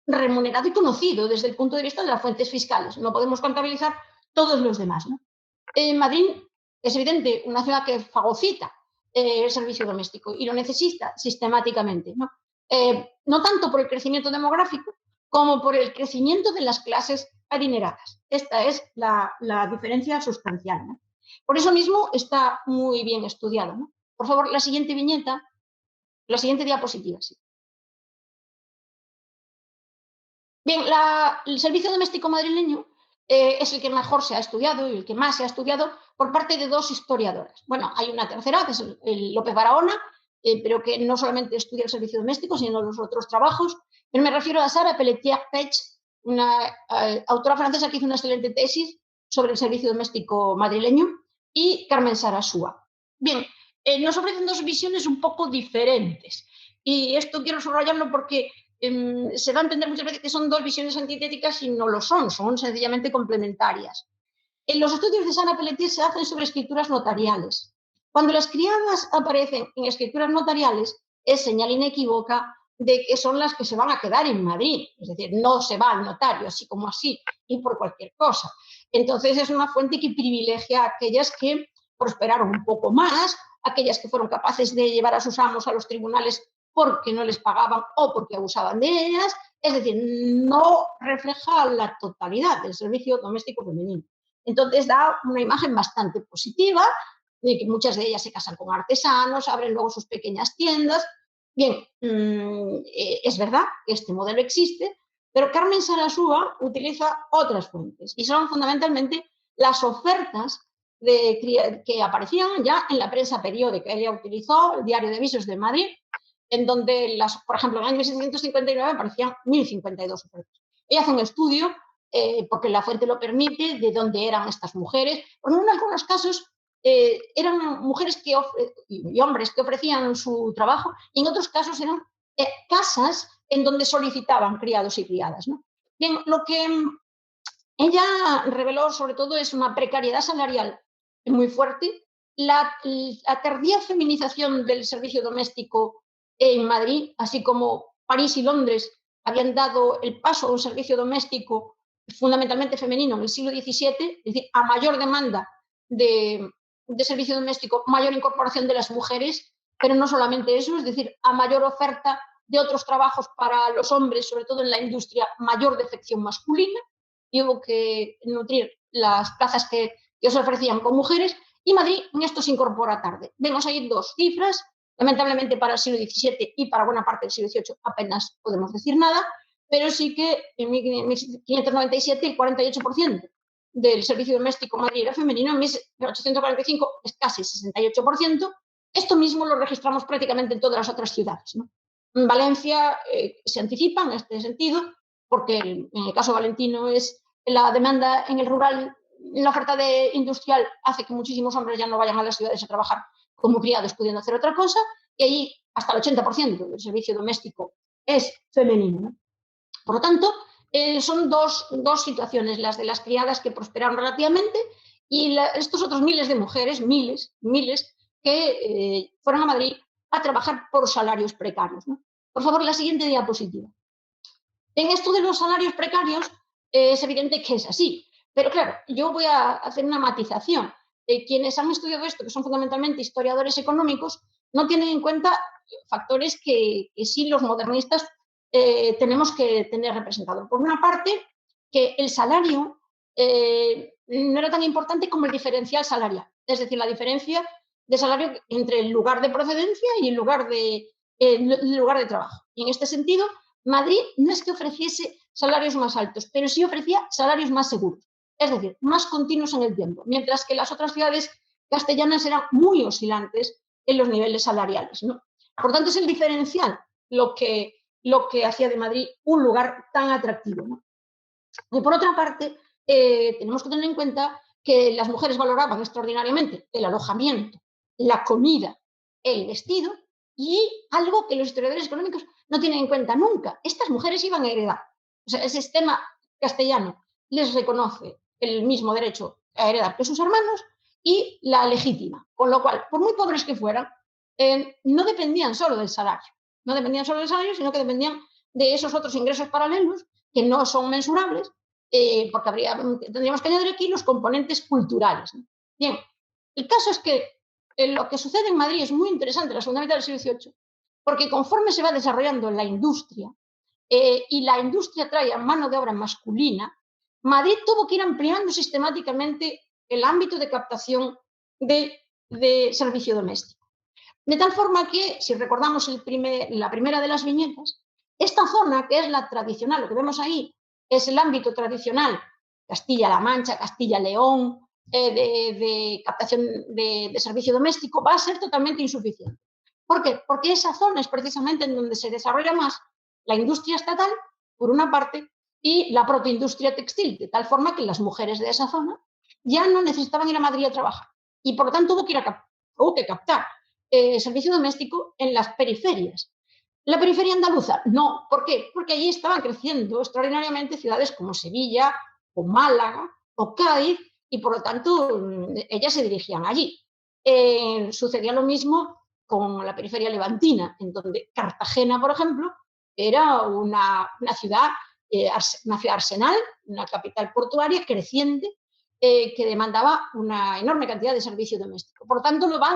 remunerado y conocido desde el punto de vista de las fuentes fiscales. No podemos contabilizar todos los demás, ¿no? Madrid es evidente, una ciudad que fagocita el servicio doméstico y lo necesita sistemáticamente, ¿no? No tanto por el crecimiento demográfico como por el crecimiento de las clases adineradas. Esta es la diferencia sustancial, ¿no? Por eso mismo está muy bien estudiado, ¿no? Por favor, la siguiente viñeta, la siguiente diapositiva, sí. Bien, el servicio doméstico madrileño es el que mejor se ha estudiado y el que más se ha estudiado por parte de dos historiadoras. Bueno, hay una tercera, que es el López Barahona, pero que no solamente estudia el servicio doméstico, sino los otros trabajos. Pero me refiero a Sara Pelletier-Pech, una autora francesa que hizo una excelente tesis sobre el servicio doméstico madrileño, y Carmen Sarasúa. Bien, nos ofrecen dos visiones un poco diferentes. Y esto quiero subrayarlo porque se da a entender muchas veces que son dos visiones antitéticas y no lo son sencillamente complementarias. Los estudios de Sara Pelletier se hacen sobre escrituras notariales. Cuando las criadas aparecen en escrituras notariales, es señal inequívoca de que son las que se van a quedar en Madrid. Es decir, no se va al notario así como así y por cualquier cosa. Entonces es una fuente que privilegia a aquellas que prosperaron un poco más, aquellas que fueron capaces de llevar a sus amos a los tribunales porque no les pagaban o porque abusaban de ellas. Es decir, no refleja la totalidad del servicio doméstico femenino. Entonces da una imagen bastante positiva, de que muchas de ellas se casan con artesanos, abren luego sus pequeñas tiendas. Bien, es verdad que este modelo existe, pero Carmen Sarasúa utiliza otras fuentes y son fundamentalmente las ofertas que aparecían ya en la prensa periódica. Ella utilizó el Diario de Avisos de Madrid, en donde, por ejemplo, en el año 1759 aparecían 1.052 ofertas. Ella hace un estudio, porque la fuente lo permite, de dónde eran estas mujeres. Bueno, en algunos casos eran mujeres y hombres que ofrecían su trabajo, y en otros casos eran casas en donde solicitaban criados y criadas, ¿no? Bien, lo que ella reveló sobre todo es una precariedad salarial muy fuerte, la tardía feminización del servicio doméstico en Madrid, así como París y Londres habían dado el paso a un servicio doméstico fundamentalmente femenino en el siglo XVII, es decir, a mayor demanda de servicio doméstico, mayor incorporación de las mujeres, pero no solamente eso, es decir, a mayor oferta de otros trabajos para los hombres, sobre todo en la industria, mayor defección masculina, y hubo que nutrir las plazas que se ofrecían con mujeres, y Madrid en esto se incorpora tarde. Vemos ahí dos cifras, lamentablemente para el siglo XVII y para buena parte del siglo XVIII apenas podemos decir nada, pero sí que en 1597 el 48% del servicio doméstico en Madrid era femenino, en 1845 es casi 68%. Esto mismo lo registramos prácticamente en todas las otras ciudades, ¿no? En Valencia se anticipa en este sentido, porque en el caso valentino es la demanda en el rural, la oferta industrial hace que muchísimos hombres ya no vayan a las ciudades a trabajar como criados, pudiendo hacer otra cosa, y ahí hasta el 80% del servicio doméstico es femenino, ¿no? Por lo tanto, son dos situaciones, las de las criadas que prosperaron relativamente y estos otros miles de mujeres, miles, que fueron a Madrid a trabajar por salarios precarios, ¿no? Por favor, la siguiente diapositiva. En esto de los salarios precarios es evidente que es así, pero claro, yo voy a hacer una matización. Quienes han estudiado esto, que son fundamentalmente historiadores económicos, no tienen en cuenta factores que sí los modernistas tenemos que tener representados. Por una parte, que el salario no era tan importante como el diferencial salarial, es decir, la diferencia de salario entre el lugar de procedencia y el lugar de trabajo. Y en este sentido, Madrid no es que ofreciese salarios más altos, pero sí ofrecía salarios más seguros, es decir, más continuos en el tiempo, mientras que las otras ciudades castellanas eran muy oscilantes en los niveles salariales, ¿no? Por tanto, es el diferencial lo que hacía de Madrid un lugar tan atractivo, ¿no? Y por otra parte, tenemos que tener en cuenta que las mujeres valoraban extraordinariamente el alojamiento, la comida, el vestido y algo que los historiadores económicos no tienen en cuenta nunca. Estas mujeres iban a heredar. O sea, el sistema castellano les reconoce el mismo derecho a heredar que sus hermanos y la legítima. Con lo cual, por muy pobres que fueran, no dependían solo del salario. No dependían solo del salario, sino que dependían de esos otros ingresos paralelos que no son mensurables, porque tendríamos que añadir aquí los componentes culturales, ¿no? Bien, el caso es que lo que sucede en Madrid es muy interesante en la segunda mitad del siglo XVIII, porque conforme se va desarrollando la industria y la industria trae a mano de obra masculina, Madrid tuvo que ir ampliando sistemáticamente el ámbito de captación de servicio doméstico. De tal forma que, si recordamos la primera de las viñetas, esta zona, que es la tradicional, lo que vemos ahí, es el ámbito tradicional, Castilla-La Mancha, Castilla-León, de captación de servicio doméstico, va a ser totalmente insuficiente. ¿Por qué? Porque esa zona es precisamente en donde se desarrolla más la industria estatal, por una parte, y la protoindustria textil, de tal forma que las mujeres de esa zona ya no necesitaban ir a Madrid a trabajar. Y por lo tanto hubo que captar servicio doméstico en las periferias. ¿La periferia andaluza? No. ¿Por qué? Porque allí estaban creciendo extraordinariamente ciudades como Sevilla, o Málaga, o Cádiz, y por lo tanto ellas se dirigían allí. Sucedía lo mismo con la periferia levantina, en donde Cartagena, por ejemplo, era una ciudad arsenal, una capital portuaria creciente, que demandaba una enorme cantidad de servicio doméstico. Por lo tanto, se va a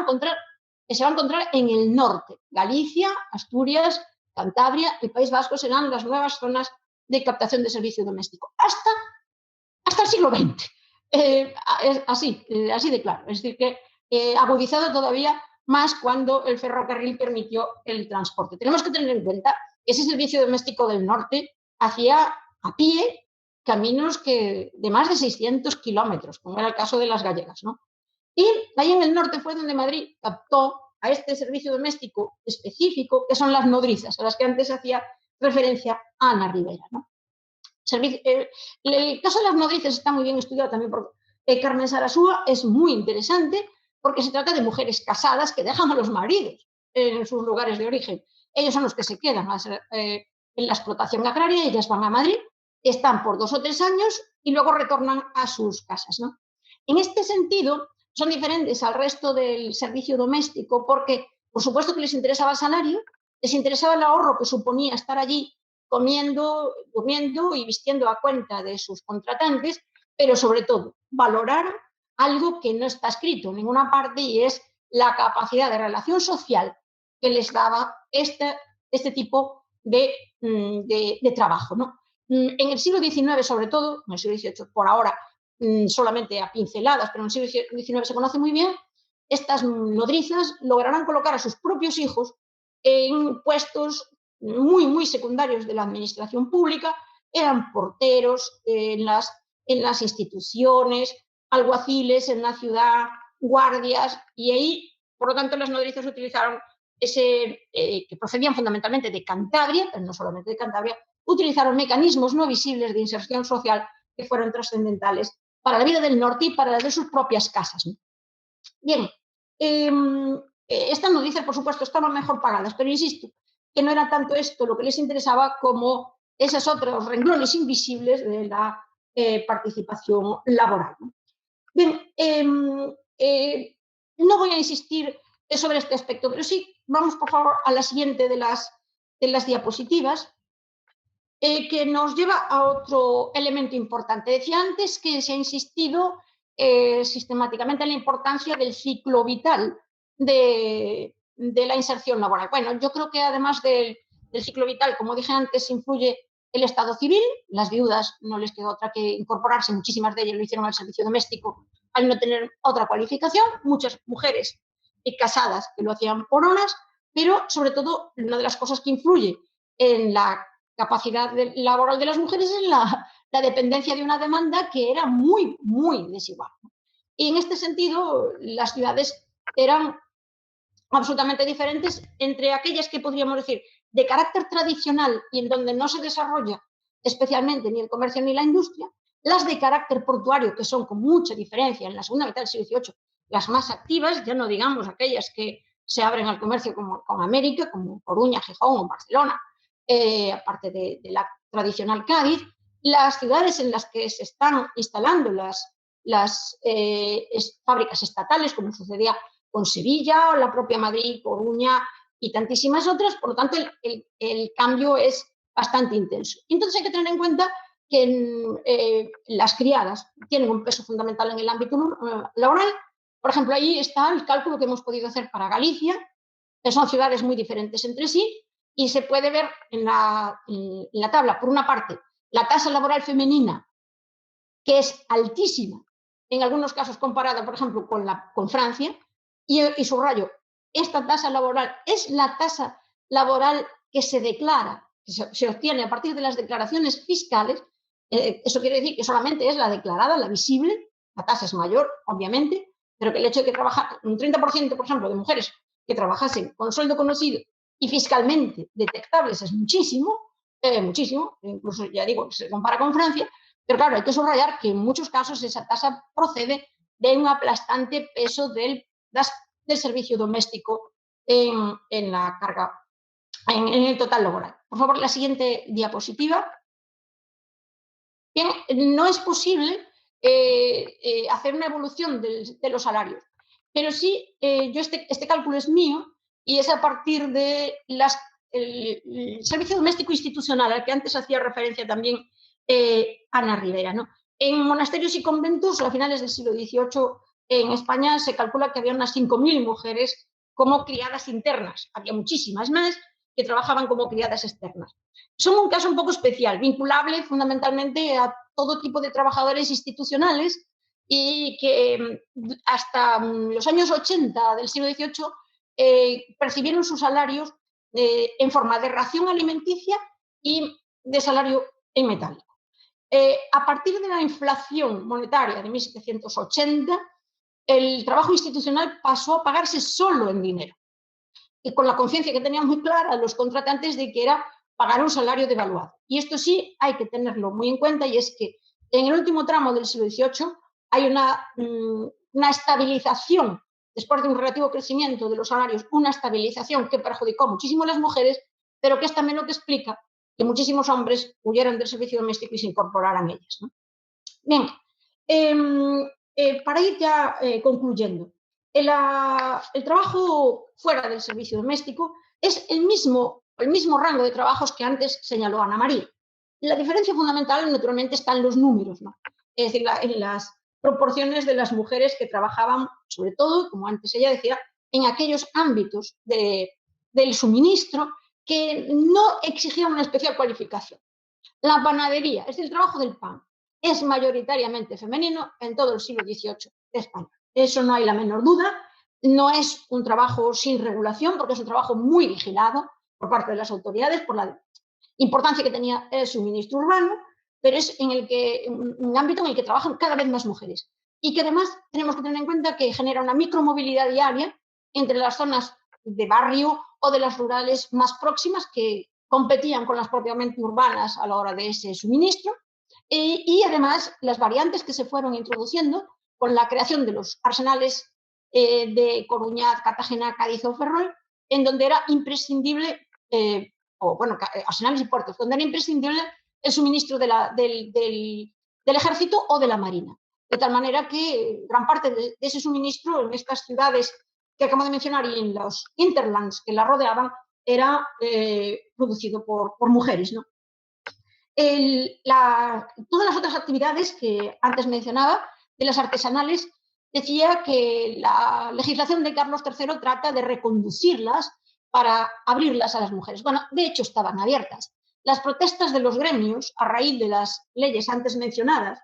encontrar en el norte. Galicia, Asturias, Cantabria y País Vasco serán las nuevas zonas de captación de servicio doméstico. Hasta el siglo XX. Así de claro. Es decir, que agudizado todavía más cuando el ferrocarril permitió el transporte. Tenemos que tener en cuenta que ese servicio doméstico del norte hacía a pie caminos de más de 600 kilómetros, como era el caso de las gallegas, ¿no? Y ahí en el norte fue donde Madrid captó a este servicio doméstico específico, que son las nodrizas, a las que antes hacía referencia Ana Rivera, ¿no? El caso de las nodrizas está muy bien estudiado también por Carmen Sarasúa, es muy interesante porque se trata de mujeres casadas que dejan a los maridos en sus lugares de origen. Ellos son los que se quedan en la explotación agraria, ellas van a Madrid, están por 2 o 3 años y luego retornan a sus casas, ¿no? En este sentido, son diferentes al resto del servicio doméstico porque, por supuesto que les interesaba el salario, les interesaba el ahorro que suponía estar allí comiendo, durmiendo y vistiendo a cuenta de sus contratantes, pero sobre todo valorar algo que no está escrito en ninguna parte y es la capacidad de relación social que les daba este tipo de trabajo, ¿no? En el siglo XIX, sobre todo, en el siglo XVIII por ahora solamente a pinceladas, pero en el siglo XIX se conoce muy bien, estas nodrizas lograrán colocar a sus propios hijos en puestos muy, muy secundarios de la administración pública, eran porteros en las instituciones, alguaciles en la ciudad, guardias, y ahí, por lo tanto, las nodrizas utilizaron que procedían fundamentalmente de Cantabria, pero no solamente de Cantabria, utilizaron mecanismos no visibles de inserción social que fueron trascendentales para la vida del norte y para la de sus propias casas. Bien, Estas noticias, por supuesto, estaban mejor pagadas, pero insisto, que no era tanto esto lo que les interesaba como esos otros renglones invisibles de la participación laboral. Bien, no voy a insistir sobre este aspecto, pero sí, vamos por favor a la siguiente de las diapositivas, que nos lleva a otro elemento importante. Decía antes que se ha insistido sistemáticamente en la importancia del ciclo vital de la inserción laboral. Bueno, yo creo que además del ciclo vital, como dije antes, influye el estado civil. Las viudas no les quedó otra que incorporarse, muchísimas de ellas lo hicieron al servicio doméstico al no tener otra cualificación, muchas mujeres casadas que lo hacían por horas, pero sobre todo una de las cosas que influye en la capacidad laboral de las mujeres es la dependencia de una demanda que era muy, muy desigual. Y en este sentido, las ciudades eran absolutamente diferentes entre aquellas que podríamos decir de carácter tradicional y en donde no se desarrolla especialmente ni el comercio ni la industria, las de carácter portuario, que son con mucha diferencia en la segunda mitad del siglo XVIII, las más activas, ya no digamos aquellas que se abren al comercio como con América, como Coruña, Gijón o Barcelona, aparte de la tradicional Cádiz, las ciudades en las que se están instalando las fábricas estatales, como sucedía con Sevilla, o la propia Madrid, Coruña y tantísimas otras, por lo tanto el cambio es bastante intenso. Entonces hay que tener en cuenta que las criadas tienen un peso fundamental en el ámbito laboral. Por ejemplo, ahí está el cálculo que hemos podido hacer para Galicia, que son ciudades muy diferentes entre sí, y se puede ver en la tabla, por una parte, la tasa laboral femenina, que es altísima, en algunos casos comparada, por ejemplo, con Francia, y subrayo, esta tasa laboral es la tasa laboral que se declara, que se obtiene a partir de las declaraciones fiscales. Eso quiere decir que solamente es la declarada, la visible, la tasa es mayor, obviamente, pero que el hecho de que trabaja un 30%, por ejemplo, de mujeres que trabajasen con sueldo conocido y fiscalmente detectables es muchísimo, muchísimo, incluso ya digo, se compara con Francia, pero claro, hay que subrayar que en muchos casos esa tasa procede de un aplastante peso del servicio doméstico en la carga, en el total laboral. Por favor, la siguiente diapositiva. Bien, no es posible hacer una evolución de los salarios, pero sí, este cálculo es mío y es a partir de el servicio doméstico institucional al que antes hacía referencia también Ana Rivera, ¿no? En monasterios y conventos, a finales del siglo XVIII, en España se calcula que había unas 5.000 mujeres como criadas internas. Había muchísimas más que trabajaban como criadas externas. Son un caso un poco especial, vinculable fundamentalmente a todo tipo de trabajadores institucionales y que hasta los años 80 del siglo XVIII percibieron sus salarios en forma de ración alimenticia y de salario en metálico. A partir de la inflación monetaria de 1780, el trabajo institucional pasó a pagarse solo en dinero, y con la conciencia que tenían muy clara los contratantes de que era pagar un salario devaluado. Y esto sí hay que tenerlo muy en cuenta, y es que en el último tramo del siglo XVIII hay una estabilización, después de un relativo crecimiento de los salarios, una estabilización que perjudicó muchísimo a las mujeres, pero que es también lo que explica que muchísimos hombres huyeran del servicio doméstico y se incorporaran ellas, ¿no? Bien, para ir ya concluyendo, el trabajo fuera del servicio doméstico es el mismo rango de trabajos que antes señaló Ana María. La diferencia fundamental, naturalmente, está en los números, ¿no? Es decir, en las proporciones de las mujeres que trabajaban, sobre todo, como antes ella decía, en aquellos ámbitos del suministro que no exigían una especial cualificación. La panadería, es decir, el trabajo del pan, es mayoritariamente femenino en todo el siglo XVIII de España. Eso no hay la menor duda. No es un trabajo sin regulación, porque es un trabajo muy vigilado por parte de las autoridades, por la importancia que tenía el suministro urbano, pero es un ámbito en el que trabajan cada vez más mujeres. Y que además tenemos que tener en cuenta que genera una micromovilidad diaria entre las zonas de barrio o de las rurales más próximas, que competían con las propiamente urbanas a la hora de ese suministro, y además las variantes que se fueron introduciendo con la creación de los arsenales de Coruña, Cartagena, Cádiz o Ferrol, en donde era imprescindible, Arsenales y puertos, donde era imprescindible el suministro del ejército o de la marina. De tal manera que gran parte de ese suministro en estas ciudades que acabo de mencionar y en los hinterlands que la rodeaban era producido por mujeres, ¿no? Todas las otras actividades que antes mencionaba, de las artesanales, decía que la legislación de Carlos III trata de reconducirlas para abrirlas a las mujeres. Bueno, de hecho estaban abiertas. Las protestas de los gremios, a raíz de las leyes antes mencionadas,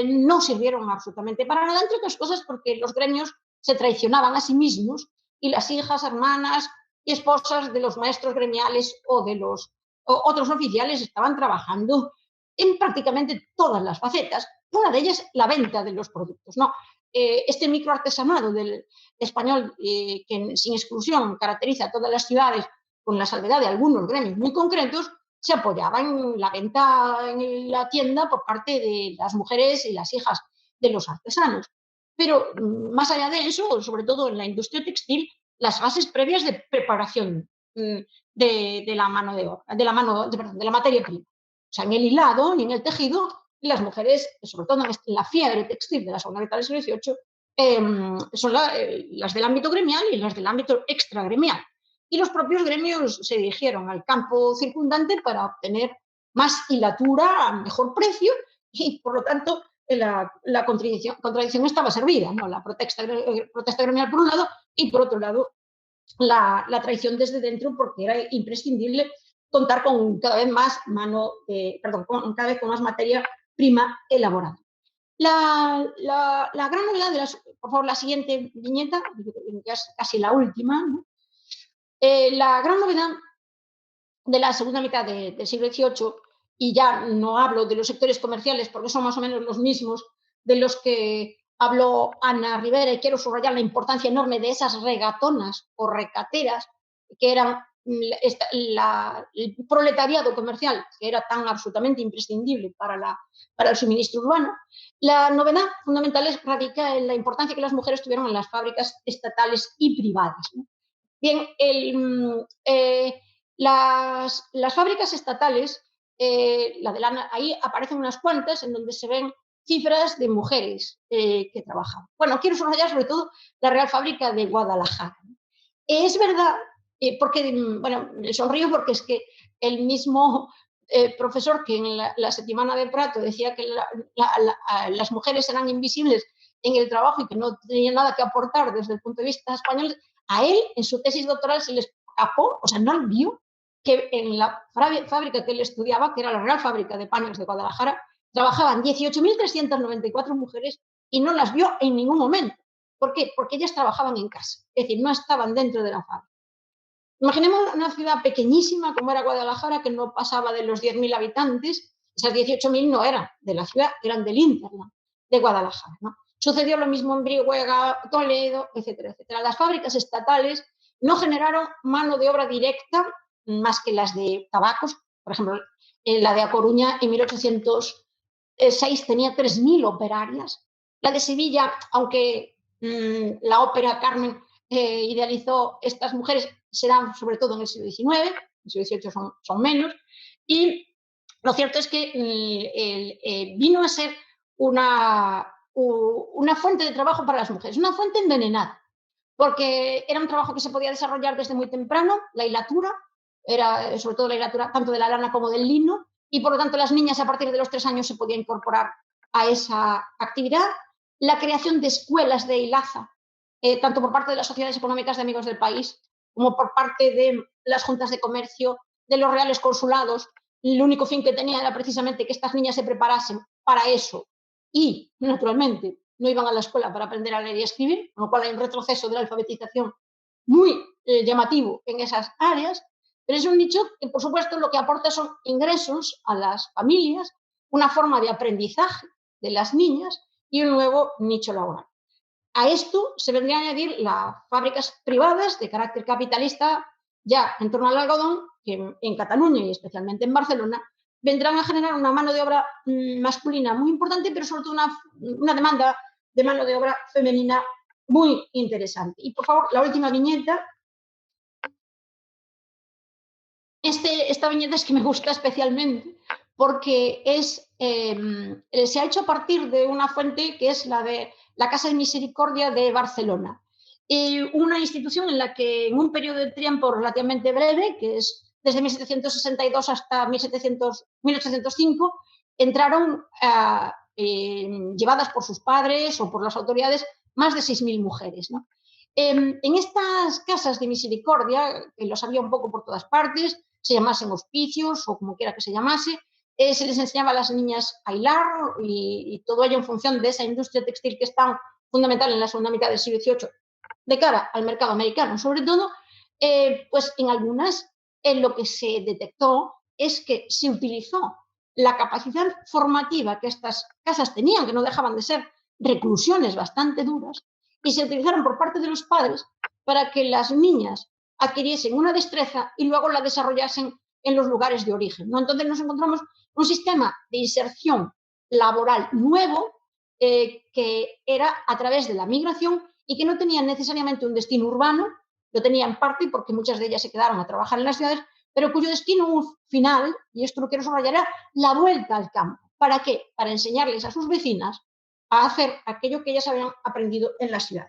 no sirvieron absolutamente para nada, entre otras cosas porque los gremios se traicionaban a sí mismos y las hijas, hermanas y esposas de los maestros gremiales o de los otros oficiales estaban trabajando en prácticamente todas las facetas. Una de ellas, la venta de los productos, ¿no? Este microartesanado del español, que sin exclusión caracteriza a todas las ciudades, con la salvedad de algunos gremios muy concretos, se apoyaba en la venta en la tienda por parte de las mujeres y las hijas de los artesanos. Pero más allá de eso, sobre todo en la industria textil, las fases previas de preparación de la mano de obra, de la materia prima. O sea, en el hilado y en el tejido, las mujeres, sobre todo en la fiebre textil de la segunda mitad del siglo XVIII, son las del ámbito gremial y las del ámbito extragremial. Y los propios gremios se dirigieron al campo circundante para obtener más hilatura a mejor precio y, por lo tanto, la contradicción estaba servida, ¿no? La protesta gremial por un lado y, por otro lado, la traición desde dentro, porque era imprescindible contar con cada vez más cada vez con más materia prima elaborada. La gran novedad por favor, la siguiente viñeta, que es casi la última, ¿no? La gran novedad de la segunda mitad del siglo XVIII, y ya no hablo de los sectores comerciales porque son más o menos los mismos de los que habló Ana Rivera, y quiero subrayar la importancia enorme de esas regatonas o recateras, que eran el proletariado comercial, que era tan absolutamente imprescindible para el suministro urbano. La novedad fundamental radica en la importancia que las mujeres tuvieron en las fábricas estatales y privadas, ¿no? Bien, las fábricas estatales, ahí aparecen unas cuantas en donde se ven cifras de mujeres que trabajan. Bueno, quiero subrayar sobre todo la Real Fábrica de Guadalajara. Es verdad, porque, bueno, me sonrío porque es que el mismo profesor que en la Settimana de Prato decía que las mujeres eran invisibles en el trabajo y que no tenían nada que aportar desde el punto de vista español, a él en su tesis doctoral se le escapó, o sea, no vio que en la fábrica que él estudiaba, que era la Real Fábrica de Paños de Guadalajara, trabajaban 18.394 mujeres y no las vio en ningún momento. ¿Por qué? Porque ellas trabajaban en casa, es decir, no estaban dentro de la fábrica. Imaginemos una ciudad pequeñísima como era Guadalajara, que no pasaba de los 10.000 habitantes. Esas 18.000 no eran de la ciudad, eran del hinterland de Guadalajara, ¿no? Sucedió lo mismo en Brihuega, Toledo, etcétera, etcétera. Las fábricas estatales no generaron mano de obra directa más que las de tabacos. Por ejemplo, la de A Coruña en 1806 tenía 3.000 operarias. La de Sevilla, aunque la ópera Carmen idealizó estas mujeres, se dan sobre todo en el siglo XIX, en el siglo XVIII son menos, y lo cierto es que vino a ser una fuente de trabajo para las mujeres, una fuente envenenada, porque era un trabajo que se podía desarrollar desde muy temprano, la hilatura, era sobre todo la hilatura tanto de la lana como del lino, y por lo tanto las niñas a partir de los 3 años se podían incorporar a esa actividad. La creación de escuelas de hilaza, tanto por parte de las sociedades económicas de amigos del país, como por parte de las juntas de comercio, de los reales consulados. El único fin que tenía era precisamente que estas niñas se preparasen para eso y, naturalmente, no iban a la escuela para aprender a leer y escribir, con lo cual hay un retroceso de la alfabetización muy llamativo en esas áreas, pero es un nicho que, por supuesto, lo que aporta son ingresos a las familias, una forma de aprendizaje de las niñas y un nuevo nicho laboral. A esto se vendría a añadir las fábricas privadas de carácter capitalista ya en torno al algodón, que en Cataluña y especialmente en Barcelona vendrán a generar una mano de obra masculina muy importante, pero sobre todo una demanda de mano de obra femenina muy interesante. Y por favor, la última viñeta. Esta viñeta es que me gusta especialmente porque se ha hecho a partir de una fuente que es la de la Casa de Misericordia de Barcelona. Una institución en la que en un periodo de tiempo relativamente breve, que es desde 1762 hasta 1805, entraron llevadas por sus padres o por las autoridades más de 6.000 mujeres, ¿no? En estas casas de misericordia, que los había un poco por todas partes, se llamasen hospicios o como quiera que se llamase, se les enseñaba a las niñas a hilar y todo ello en función de esa industria textil que es tan fundamental en la segunda mitad del siglo XVIII de cara al mercado americano. Sobre todo, pues en algunas lo que se detectó es que se utilizó la capacidad formativa que estas casas tenían, que no dejaban de ser reclusiones bastante duras, y se utilizaron por parte de los padres para que las niñas adquiriesen una destreza y luego la desarrollasen en los lugares de origen, ¿no? Entonces nos encontramos un sistema de inserción laboral nuevo que era a través de la migración y que no tenía necesariamente un destino urbano, lo tenía en parte porque muchas de ellas se quedaron a trabajar en las ciudades, pero cuyo destino final, y esto lo quiero subrayar, era la vuelta al campo. ¿Para qué? Para enseñarles a sus vecinas a hacer aquello que ellas habían aprendido en la ciudad.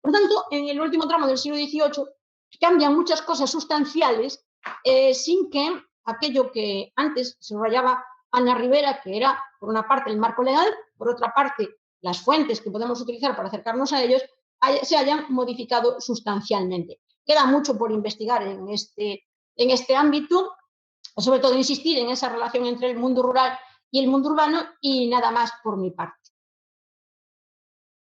Por tanto, en el último tramo del siglo XVIII cambian muchas cosas sustanciales sin que aquello que antes subrayaba Ana Rivera, que era, por una parte, el marco legal, por otra parte, las fuentes que podemos utilizar para acercarnos a ellos, se hayan modificado sustancialmente. Queda mucho por investigar en este ámbito, sobre todo insistir en esa relación entre el mundo rural y el mundo urbano, y nada más por mi parte.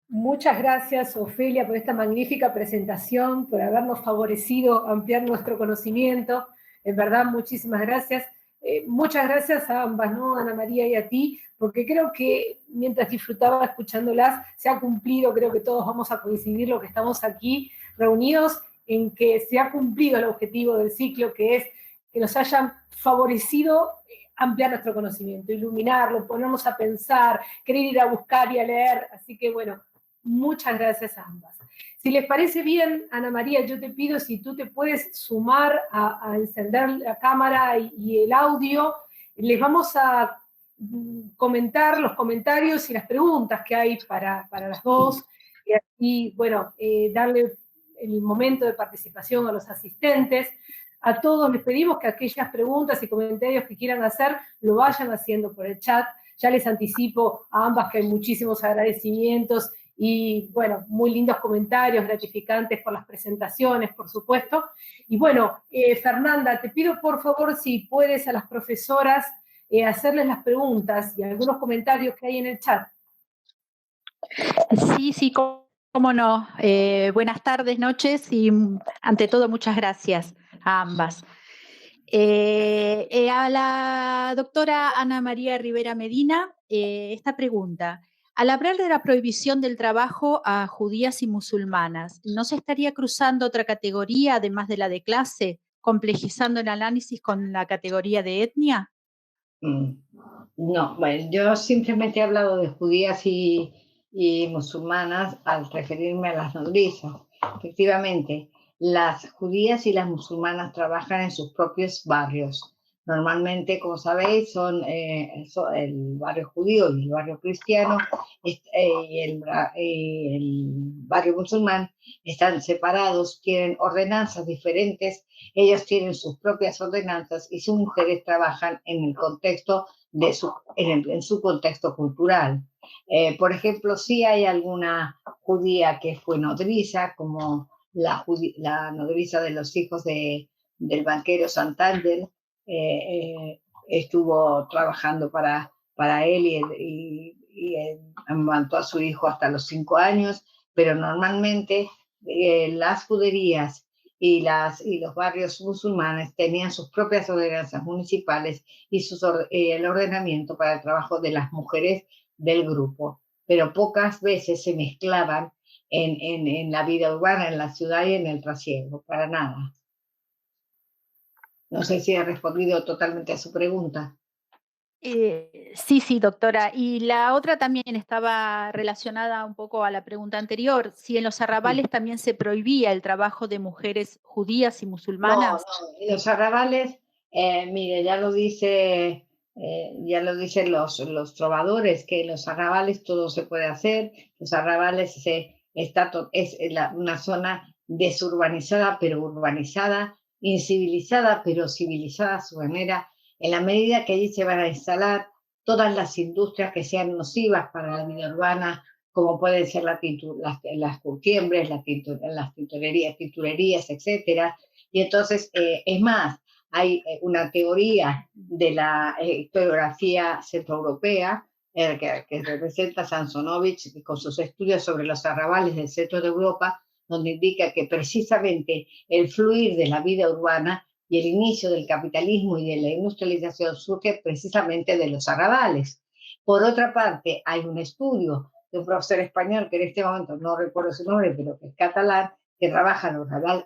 Muchas gracias, Ofelia, por esta magnífica presentación, por habernos favorecido ampliar nuestro conocimiento. En verdad, muchísimas gracias. Muchas gracias a ambas, ¿no? Ana María y a ti, porque creo que mientras disfrutaba escuchándolas, se ha cumplido, creo que todos vamos a coincidir lo que estamos aquí reunidos, en que se ha cumplido el objetivo del ciclo, que es que nos hayan favorecido ampliar nuestro conocimiento, iluminarlo, ponernos a pensar, querer ir a buscar y a leer. Así que, bueno, muchas gracias a ambas. Si les parece bien, Ana María, yo te pido si tú te puedes sumar a encender la cámara y el audio. Les vamos a comentar los comentarios y las preguntas que hay para las dos. Y así, bueno, darle el momento de participación a los asistentes. A todos les pedimos que aquellas preguntas y comentarios que quieran hacer lo vayan haciendo por el chat. Ya les anticipo a ambas que hay muchísimos agradecimientos y, bueno, muy lindos comentarios, gratificantes por las presentaciones, por supuesto. Y, bueno, Fernanda, te pido por favor si puedes a las profesoras hacerles las preguntas y algunos comentarios que hay en el chat. Sí, cómo no. Buenas tardes, noches y ante todo muchas gracias a ambas. A la doctora Ana María Rivera Medina, esta pregunta. Al hablar de la prohibición del trabajo a judías y musulmanas, ¿no se estaría cruzando otra categoría además de la de clase, complejizando el análisis con la categoría de etnia? No, bueno, yo simplemente he hablado de judías y musulmanas al referirme a las nodrizas. Efectivamente, las judías y las musulmanas trabajan en sus propios barrios. Normalmente, como sabéis, son el barrio judío y el barrio cristiano y el barrio musulmán están separados, tienen ordenanzas diferentes, ellos tienen sus propias ordenanzas y sus mujeres trabajan en el contexto en su contexto cultural. Por ejemplo, sí hay alguna judía que fue nodriza, como la nodriza de los hijos del banquero Santander, estuvo trabajando para él y amamantó a su hijo hasta los 5 años, pero normalmente las juderías y los barrios musulmanes tenían sus propias ordenanzas municipales y el ordenamiento para el trabajo de las mujeres del grupo, pero pocas veces se mezclaban en la vida urbana, en la ciudad y en el trasiego, para nada. No sé si he respondido totalmente a su pregunta. Sí, doctora. Y la otra también estaba relacionada un poco a la pregunta anterior, si en los arrabales también se prohibía el trabajo de mujeres judías y No, musulmanas. no, los arrabales, mire, ya lo dicen los trovadores, que en los arrabales todo se puede hacer. Los arrabales es una zona desurbanizada, pero urbanizada, incivilizada, pero civilizada a su manera, en la medida que allí se van a instalar todas las industrias que sean nocivas para la vida urbana, como pueden ser las curtiembres, las tintorerías, etcétera. Y entonces, es más, hay una teoría de la historiografía centroeuropea que representa Sansonovich con sus estudios sobre los arrabales del centro de Europa, donde indica que precisamente el fluir de la vida urbana y el inicio del capitalismo y de la industrialización surge precisamente de los arrabales. Por otra parte, hay un estudio de un profesor español, que en este momento no recuerdo su nombre, pero que es catalán, que trabaja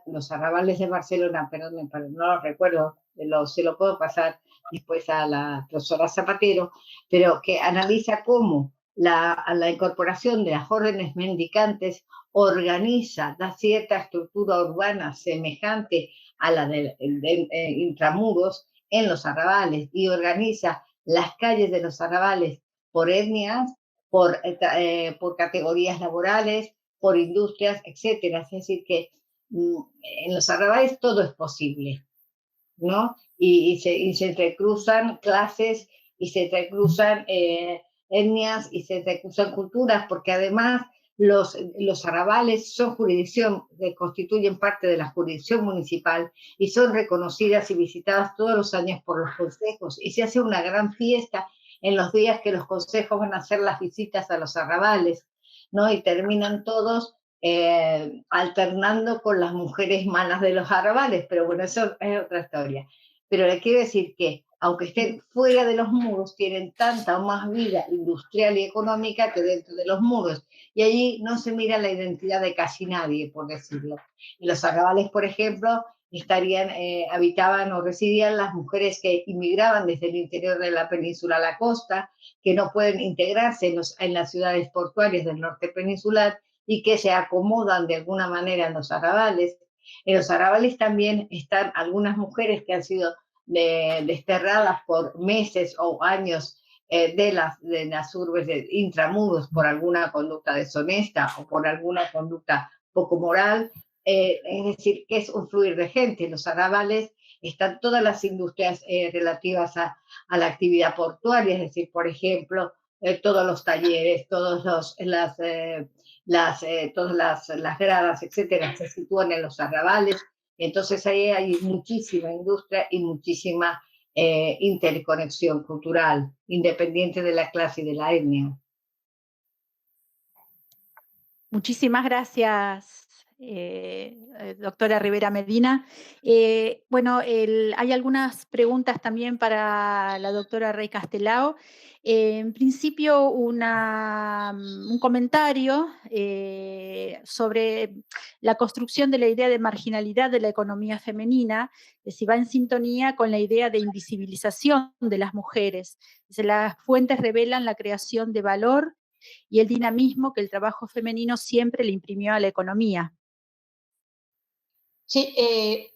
los arrabales de Barcelona, perdón, no lo recuerdo, se lo puedo pasar después a la profesora Zapatero, pero que analiza cómo la incorporación de las órdenes mendicantes organiza, da cierta estructura urbana semejante a la de intramuros en los arrabales y organiza las calles de los arrabales por etnias, por categorías laborales, por industrias, etcétera. Es decir, que en los arrabales todo es posible, ¿no? Y se entrecruzan clases y se entrecruzan etnias y se entrecruzan culturas, porque además los arrabales son jurisdicción, constituyen parte de la jurisdicción municipal y son reconocidas y visitadas todos los años por los consejos. Y se hace una gran fiesta en los días que los consejos van a hacer las visitas a los arrabales, ¿no? Y terminan todos alternando con las mujeres malas de los arrabales, pero bueno, eso es otra historia. Pero le quiero decir que, aunque estén fuera de los muros, tienen tanta o más vida industrial y económica que dentro de los muros. Y allí no se mira la identidad de casi nadie, por decirlo. En los arrabales, por ejemplo, habitaban o residían las mujeres que inmigraban desde el interior de la península a la costa, que no pueden integrarse en las ciudades portuarias del norte peninsular y que se acomodan de alguna manera en los arrabales. En los arrabales también están algunas mujeres que han sido desterradas por meses o años de las urbes de intramuros por alguna conducta deshonesta o por alguna conducta poco moral. Es decir, que es un fluir de gente. En los arrabales están todas las industrias relativas a la actividad portuaria, es decir, por ejemplo, todos los talleres, todas las gradas, etcétera, se sitúan en los arrabales. Entonces ahí hay muchísima industria y muchísima interconexión cultural, independiente de la clase y de la etnia. Muchísimas gracias, doctora Rivera Medina. Bueno, hay algunas preguntas también para la doctora Rey Castelao. En principio, un comentario sobre la construcción de la idea de marginalidad de la economía femenina, si va en sintonía con la idea de invisibilización de las mujeres. Las fuentes revelan la creación de valor y el dinamismo que el trabajo femenino siempre le imprimió a la economía. Sí, el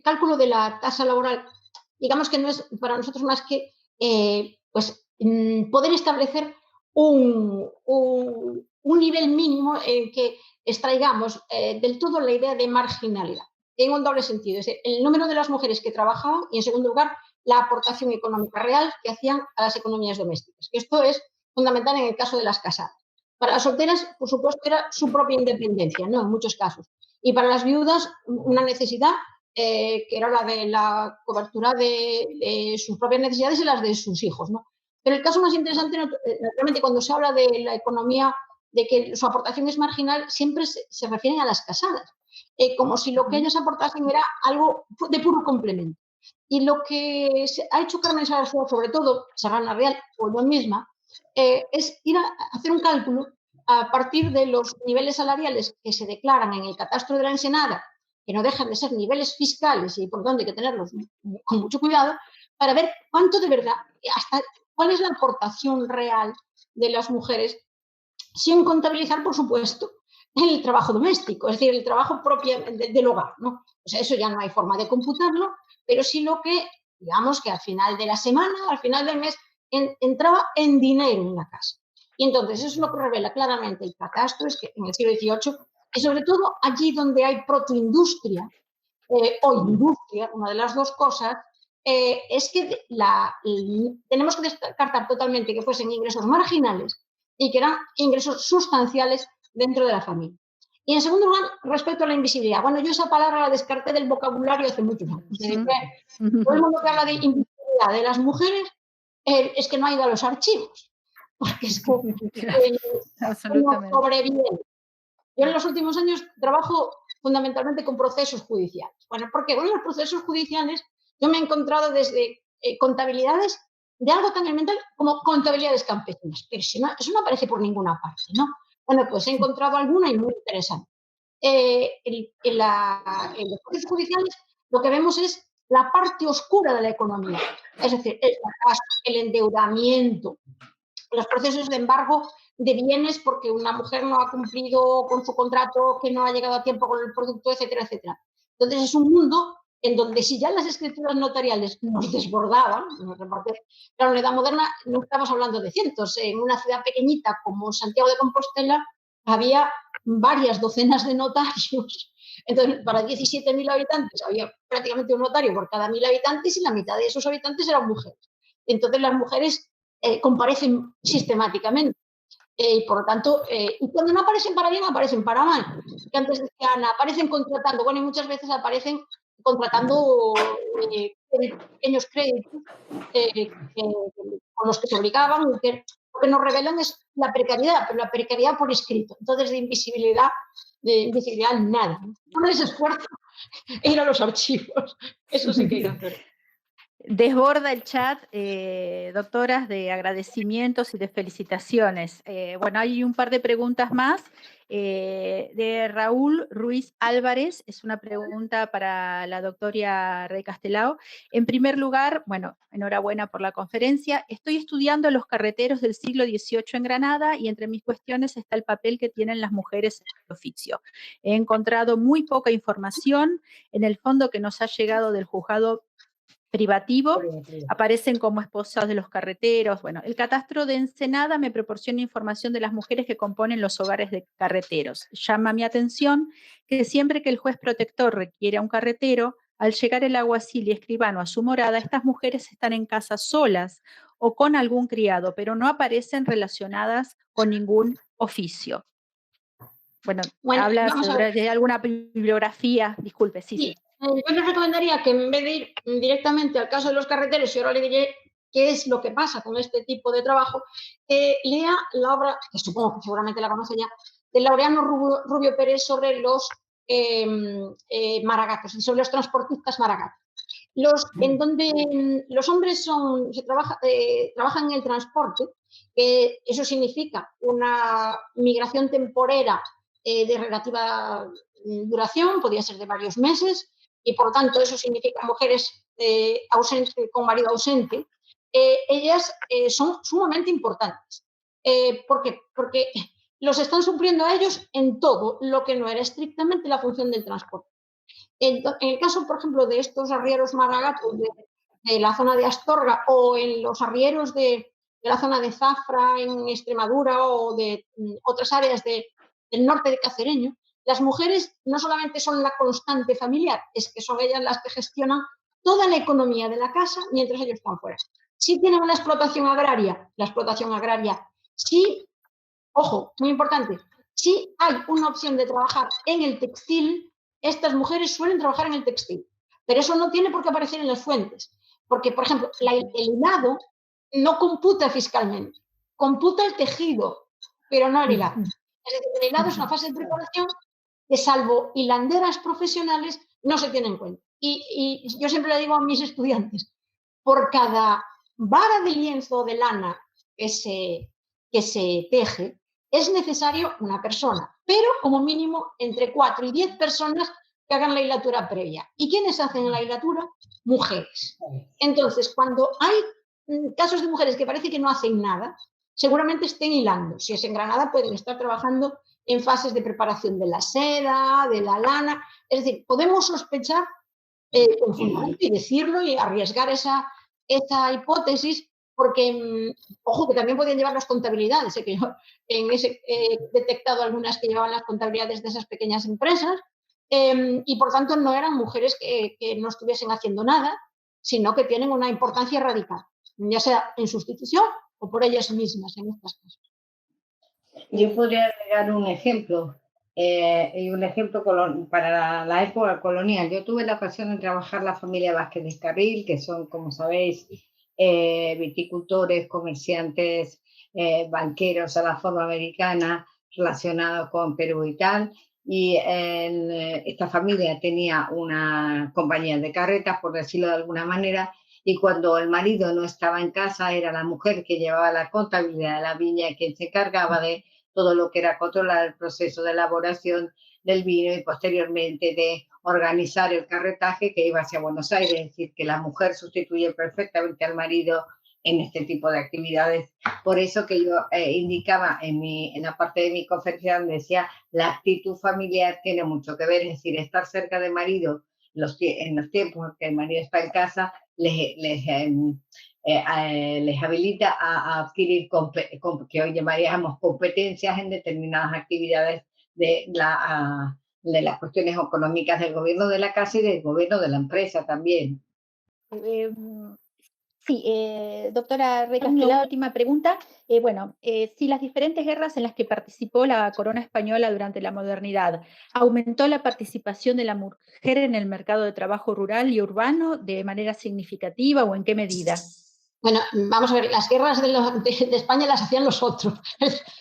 cálculo de la tasa laboral, digamos que no es para nosotros más que poder establecer un nivel mínimo en que extraigamos del todo la idea de marginalidad, en un doble sentido. Es decir, el número de las mujeres que trabajaban y, en segundo lugar, la aportación económica real que hacían a las economías domésticas. Esto es fundamental en el caso de las casadas. Para las solteras, por supuesto, era su propia independencia, ¿no? En muchos casos. Y para las viudas, una necesidad que era la de la cobertura de sus propias necesidades y las de sus hijos, ¿no? Pero el caso más interesante, naturalmente, cuando se habla de la economía, de que su aportación es marginal, siempre se refieren a las casadas, como si lo que ellas aportasen era algo de puro complemento. Y lo que ha hecho Carmen Sarasua, sobre todo Sagana Real o yo misma, es ir a hacer un cálculo a partir de los niveles salariales que se declaran en el catastro de la Ensenada, que no dejan de ser niveles fiscales y por tanto hay que tenerlos con mucho cuidado, para ver cuánto de verdad, hasta cuál es la aportación real de las mujeres, sin contabilizar, por supuesto, el trabajo doméstico, es decir, el trabajo propio del hogar, ¿no? O sea, eso ya no hay forma de computarlo, pero sí lo que, digamos, que al final de la semana, al final del mes, entraba en dinero en la casa. Y entonces eso es lo que revela claramente el catastro, es que en el siglo XVIII, y sobre todo allí donde hay protoindustria o industria, una de las dos cosas, es que tenemos que descartar totalmente que fuesen ingresos marginales y que eran ingresos sustanciales dentro de la familia. Y en segundo lugar, respecto a la invisibilidad. Bueno, yo esa palabra la descarté del vocabulario hace muchos años. Todo el mundo que habla de invisibilidad de las mujeres es que no ha ido a los archivos. Porque es que Absolutamente. sobrevive. Yo en los últimos años trabajo fundamentalmente con procesos judiciales. Bueno, porque en los procesos judiciales yo me he encontrado desde contabilidades de algo tan elemental como contabilidades campesinas, pero si no, eso no aparece por ninguna parte, ¿no? Bueno, pues he encontrado alguna y muy interesante. En los procesos judiciales lo que vemos es la parte oscura de la economía, es decir, el endeudamiento, los procesos de embargo de bienes porque una mujer no ha cumplido con su contrato, que no ha llegado a tiempo con el producto, etcétera, etcétera. Entonces es un mundo en donde si ya las escrituras notariales nos desbordaban, claro, en la Edad Moderna no estamos hablando de cientos. En una ciudad pequeñita como Santiago de Compostela había varias docenas de notarios. Entonces, para 17.000 habitantes había prácticamente un notario por cada 1.000 habitantes y la mitad de esos habitantes eran mujeres. Entonces, las mujeres comparecen sistemáticamente. Y por lo tanto, y cuando no aparecen para bien, aparecen para mal. Que antes decían, aparecen contratando, bueno, y muchas veces aparecen contratando pequeños créditos con los que se obligaban, lo que nos revelan es la precariedad, pero la precariedad por escrito. Entonces, de invisibilidad nada. No les esfuerzo ir a los archivos. Eso sí que hay que hacer. Desborda el chat, doctoras, de agradecimientos y de felicitaciones. Bueno, hay un par de preguntas más. De Raúl Ruiz Álvarez, es una pregunta para la doctora Rey Castelao. En primer lugar, bueno, enhorabuena por la conferencia. Estoy estudiando los carreteros del siglo XVIII en Granada y entre mis cuestiones está el papel que tienen las mujeres en el oficio. He encontrado muy poca información en el fondo que nos ha llegado del juzgado privativo, aparecen como esposas de los carreteros. Bueno, el catastro de Ensenada me proporciona información de las mujeres que componen los hogares de carreteros. Llama mi atención que siempre que el juez protector requiere a un carretero, al llegar el alguacil y escribano a su morada, estas mujeres están en casa solas o con algún criado, pero no aparecen relacionadas con ningún oficio. Bueno, habla de alguna bibliografía, disculpe, sí. Yo les recomendaría que en vez de ir directamente al caso de los carreteros, y ahora le diré qué es lo que pasa con este tipo de trabajo, lea la obra, que supongo que seguramente la conoce ya, de Laureano Rubio Pérez sobre los maragatos, sobre los transportistas maragatos. En donde los hombres trabajan en el transporte, eso significa una migración temporera de relativa duración, podría ser de varios meses, y por lo tanto eso significa mujeres con marido ausente. Ellas son sumamente importantes. ¿Por qué? Porque los están supliendo a ellos en todo lo que no era estrictamente la función del transporte. En el caso, por ejemplo, de estos arrieros maragatos de la zona de Astorga o en los arrieros de la zona de Zafra en Extremadura o de otras áreas del norte de Cacereño, las mujeres no solamente son la constante familiar, es que son ellas las que gestionan toda la economía de la casa mientras ellos están fuera. Si tienen una explotación agraria, la explotación agraria, sí, ojo, muy importante, si hay una opción de trabajar en el textil, estas mujeres suelen trabajar en el textil, pero eso no tiene por qué aparecer en las fuentes, porque, por ejemplo, el hilado no computa fiscalmente, computa el tejido, pero no el hilado. Es decir, el hilado es una fase de preparación que, salvo hilanderas profesionales, no se tiene en cuenta. Y yo siempre le digo a mis estudiantes, por cada vara de lienzo de lana que se teje, es necesario una persona, pero como mínimo entre 4 y 10 personas que hagan la hilatura previa. ¿Y quiénes hacen la hilatura? Mujeres. Entonces, cuando hay casos de mujeres que parece que no hacen nada, seguramente estén hilando. Si es en Granada, pueden estar trabajando en fases de preparación de la seda, de la lana. Es decir, podemos sospechar con fundamento y decirlo y arriesgar esa hipótesis, porque, ojo, que también podían llevar las contabilidades, que yo he detectado algunas que llevaban las contabilidades de esas pequeñas empresas, y por tanto no eran mujeres que no estuviesen haciendo nada, sino que tienen una importancia radical, ya sea en sustitución o por ellas mismas en estas casos. Yo podría agregar un ejemplo, y un ejemplo para la época colonial. Yo tuve la ocasión de trabajar la familia Vázquez de Escarril, que son, como sabéis, viticultores, comerciantes, banqueros a la forma americana, relacionados con Perú y tal. Y esta familia tenía una compañía de carretas, por decirlo de alguna manera, y cuando el marido no estaba en casa, era la mujer que llevaba la contabilidad de la viña, quien se encargaba de todo lo que era controlar el proceso de elaboración del vino y posteriormente de organizar el carretaje que iba hacia Buenos Aires. Es decir, que la mujer sustituye perfectamente al marido en este tipo de actividades. Por eso que yo indicaba en la parte de mi conferencia donde decía la actitud familiar tiene mucho que ver, es decir, estar cerca del marido en los tiempos que el marido está en casa les habilita a adquirir que hoy llamaríamos competencias en determinadas actividades de las cuestiones económicas del gobierno de la casa y del gobierno de la empresa también. Sí, doctora Recastelá, la última pregunta. Si las diferentes guerras en las que participó la corona española durante la modernidad aumentó la participación de la mujer en el mercado de trabajo rural y urbano de manera significativa o en qué medida? Bueno, vamos a ver, las guerras de España las hacían los otros,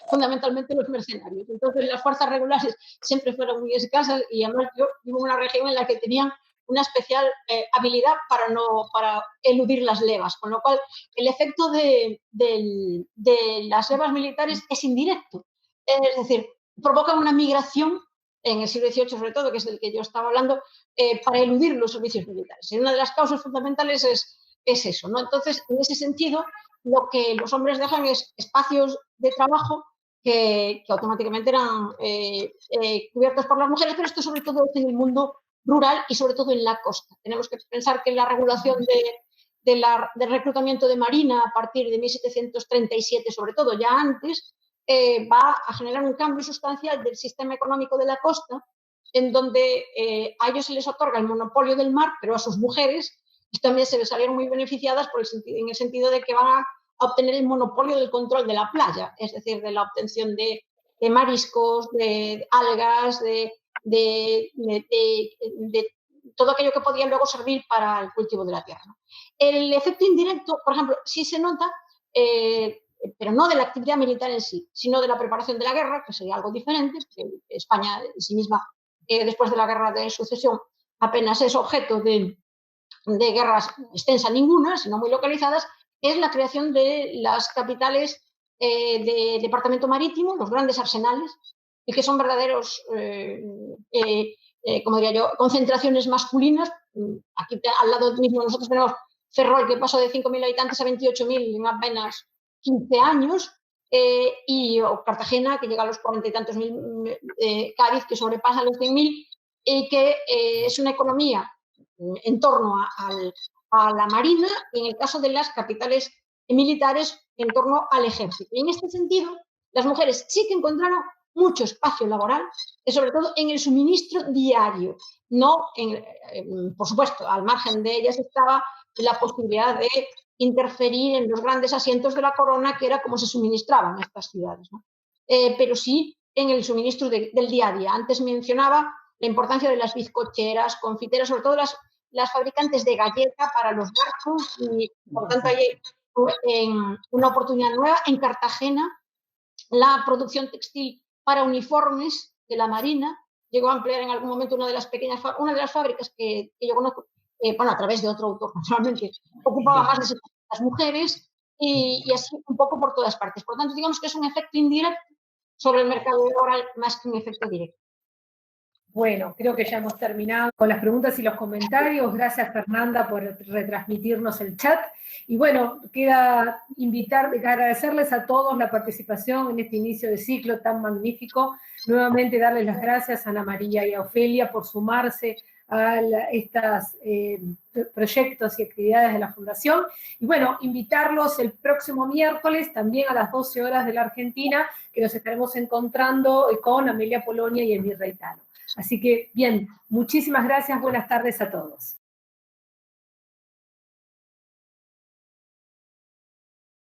fundamentalmente los mercenarios. Entonces las fuerzas regulares siempre fueron muy escasas y además yo vivo en una región en la que tenían una especial habilidad para eludir las levas, con lo cual el efecto de las levas militares es indirecto. Es decir, provocan una migración en el siglo XVIII sobre todo, que es del que yo estaba hablando, para eludir los servicios militares. Y una de las causas fundamentales es eso, ¿no? Entonces, en ese sentido, lo que los hombres dejan es espacios de trabajo que automáticamente eran cubiertos por las mujeres, pero esto sobre todo en el mundo rural y sobre todo en la costa. Tenemos que pensar que la regulación del reclutamiento de marina a partir de 1737, sobre todo ya antes, va a generar un cambio sustancial del sistema económico de la costa, en donde a ellos se les otorga el monopolio del mar, pero a sus mujeres también se les salieron muy beneficiadas en el sentido de que van a obtener el monopolio del control de la playa, es decir, de la obtención de mariscos, de algas, de todo aquello que podía luego servir para el cultivo de la tierra, ¿no? El efecto indirecto, por ejemplo, sí se nota, pero no de la actividad militar en sí, sino de la preparación de la guerra, que sería algo diferente, que España en sí misma, después de la guerra de sucesión, apenas es objeto de guerras extensa ninguna, sino muy localizadas, es la creación de las capitales de departamento marítimo, los grandes arsenales, y que son verdaderos, como diría yo, concentraciones masculinas. Aquí al lado mismo nosotros tenemos Ferrol, que pasó de 5.000 habitantes a 28.000 en apenas 15 años, y Cartagena, que llega a los 40 y tantos mil, Cádiz, que sobrepasa los 100.000, y que es una economía en torno a la marina y en el caso de las capitales militares en torno al ejército. Y en este sentido, las mujeres sí que encontraron mucho espacio laboral, sobre todo en el suministro diario. No, por supuesto, al margen de ellas estaba la posibilidad de interferir en los grandes asientos de la corona, que era como se suministraban estas ciudades, ¿no? Pero sí en el suministro del día a día. Antes mencionaba la importancia de las bizcocheras, confiteras, sobre todo las fabricantes de galleta para los barcos, y por tanto hay una oportunidad nueva. En Cartagena, la producción textil para uniformes de la Marina llegó a emplear en algún momento una de las fábricas que yo conozco, bueno, a través de otro autor, naturalmente, ocupaba más de 700 mujeres, y así un poco por todas partes. Por tanto, digamos que es un efecto indirecto sobre el mercado laboral más que un efecto directo. Bueno, creo que ya hemos terminado con las preguntas y los comentarios. Gracias, Fernanda, por retransmitirnos el chat. Y bueno, queda agradecerles a todos la participación en este inicio de ciclo tan magnífico. Nuevamente darles las gracias a Ana María y a Ofelia por sumarse a estos proyectos y actividades de la Fundación. Y bueno, invitarlos el próximo miércoles, también a las 12 horas de la Argentina, que nos estaremos encontrando con Amelia Polonia y Emir Reitano. Así que, bien, muchísimas gracias, buenas tardes a todos.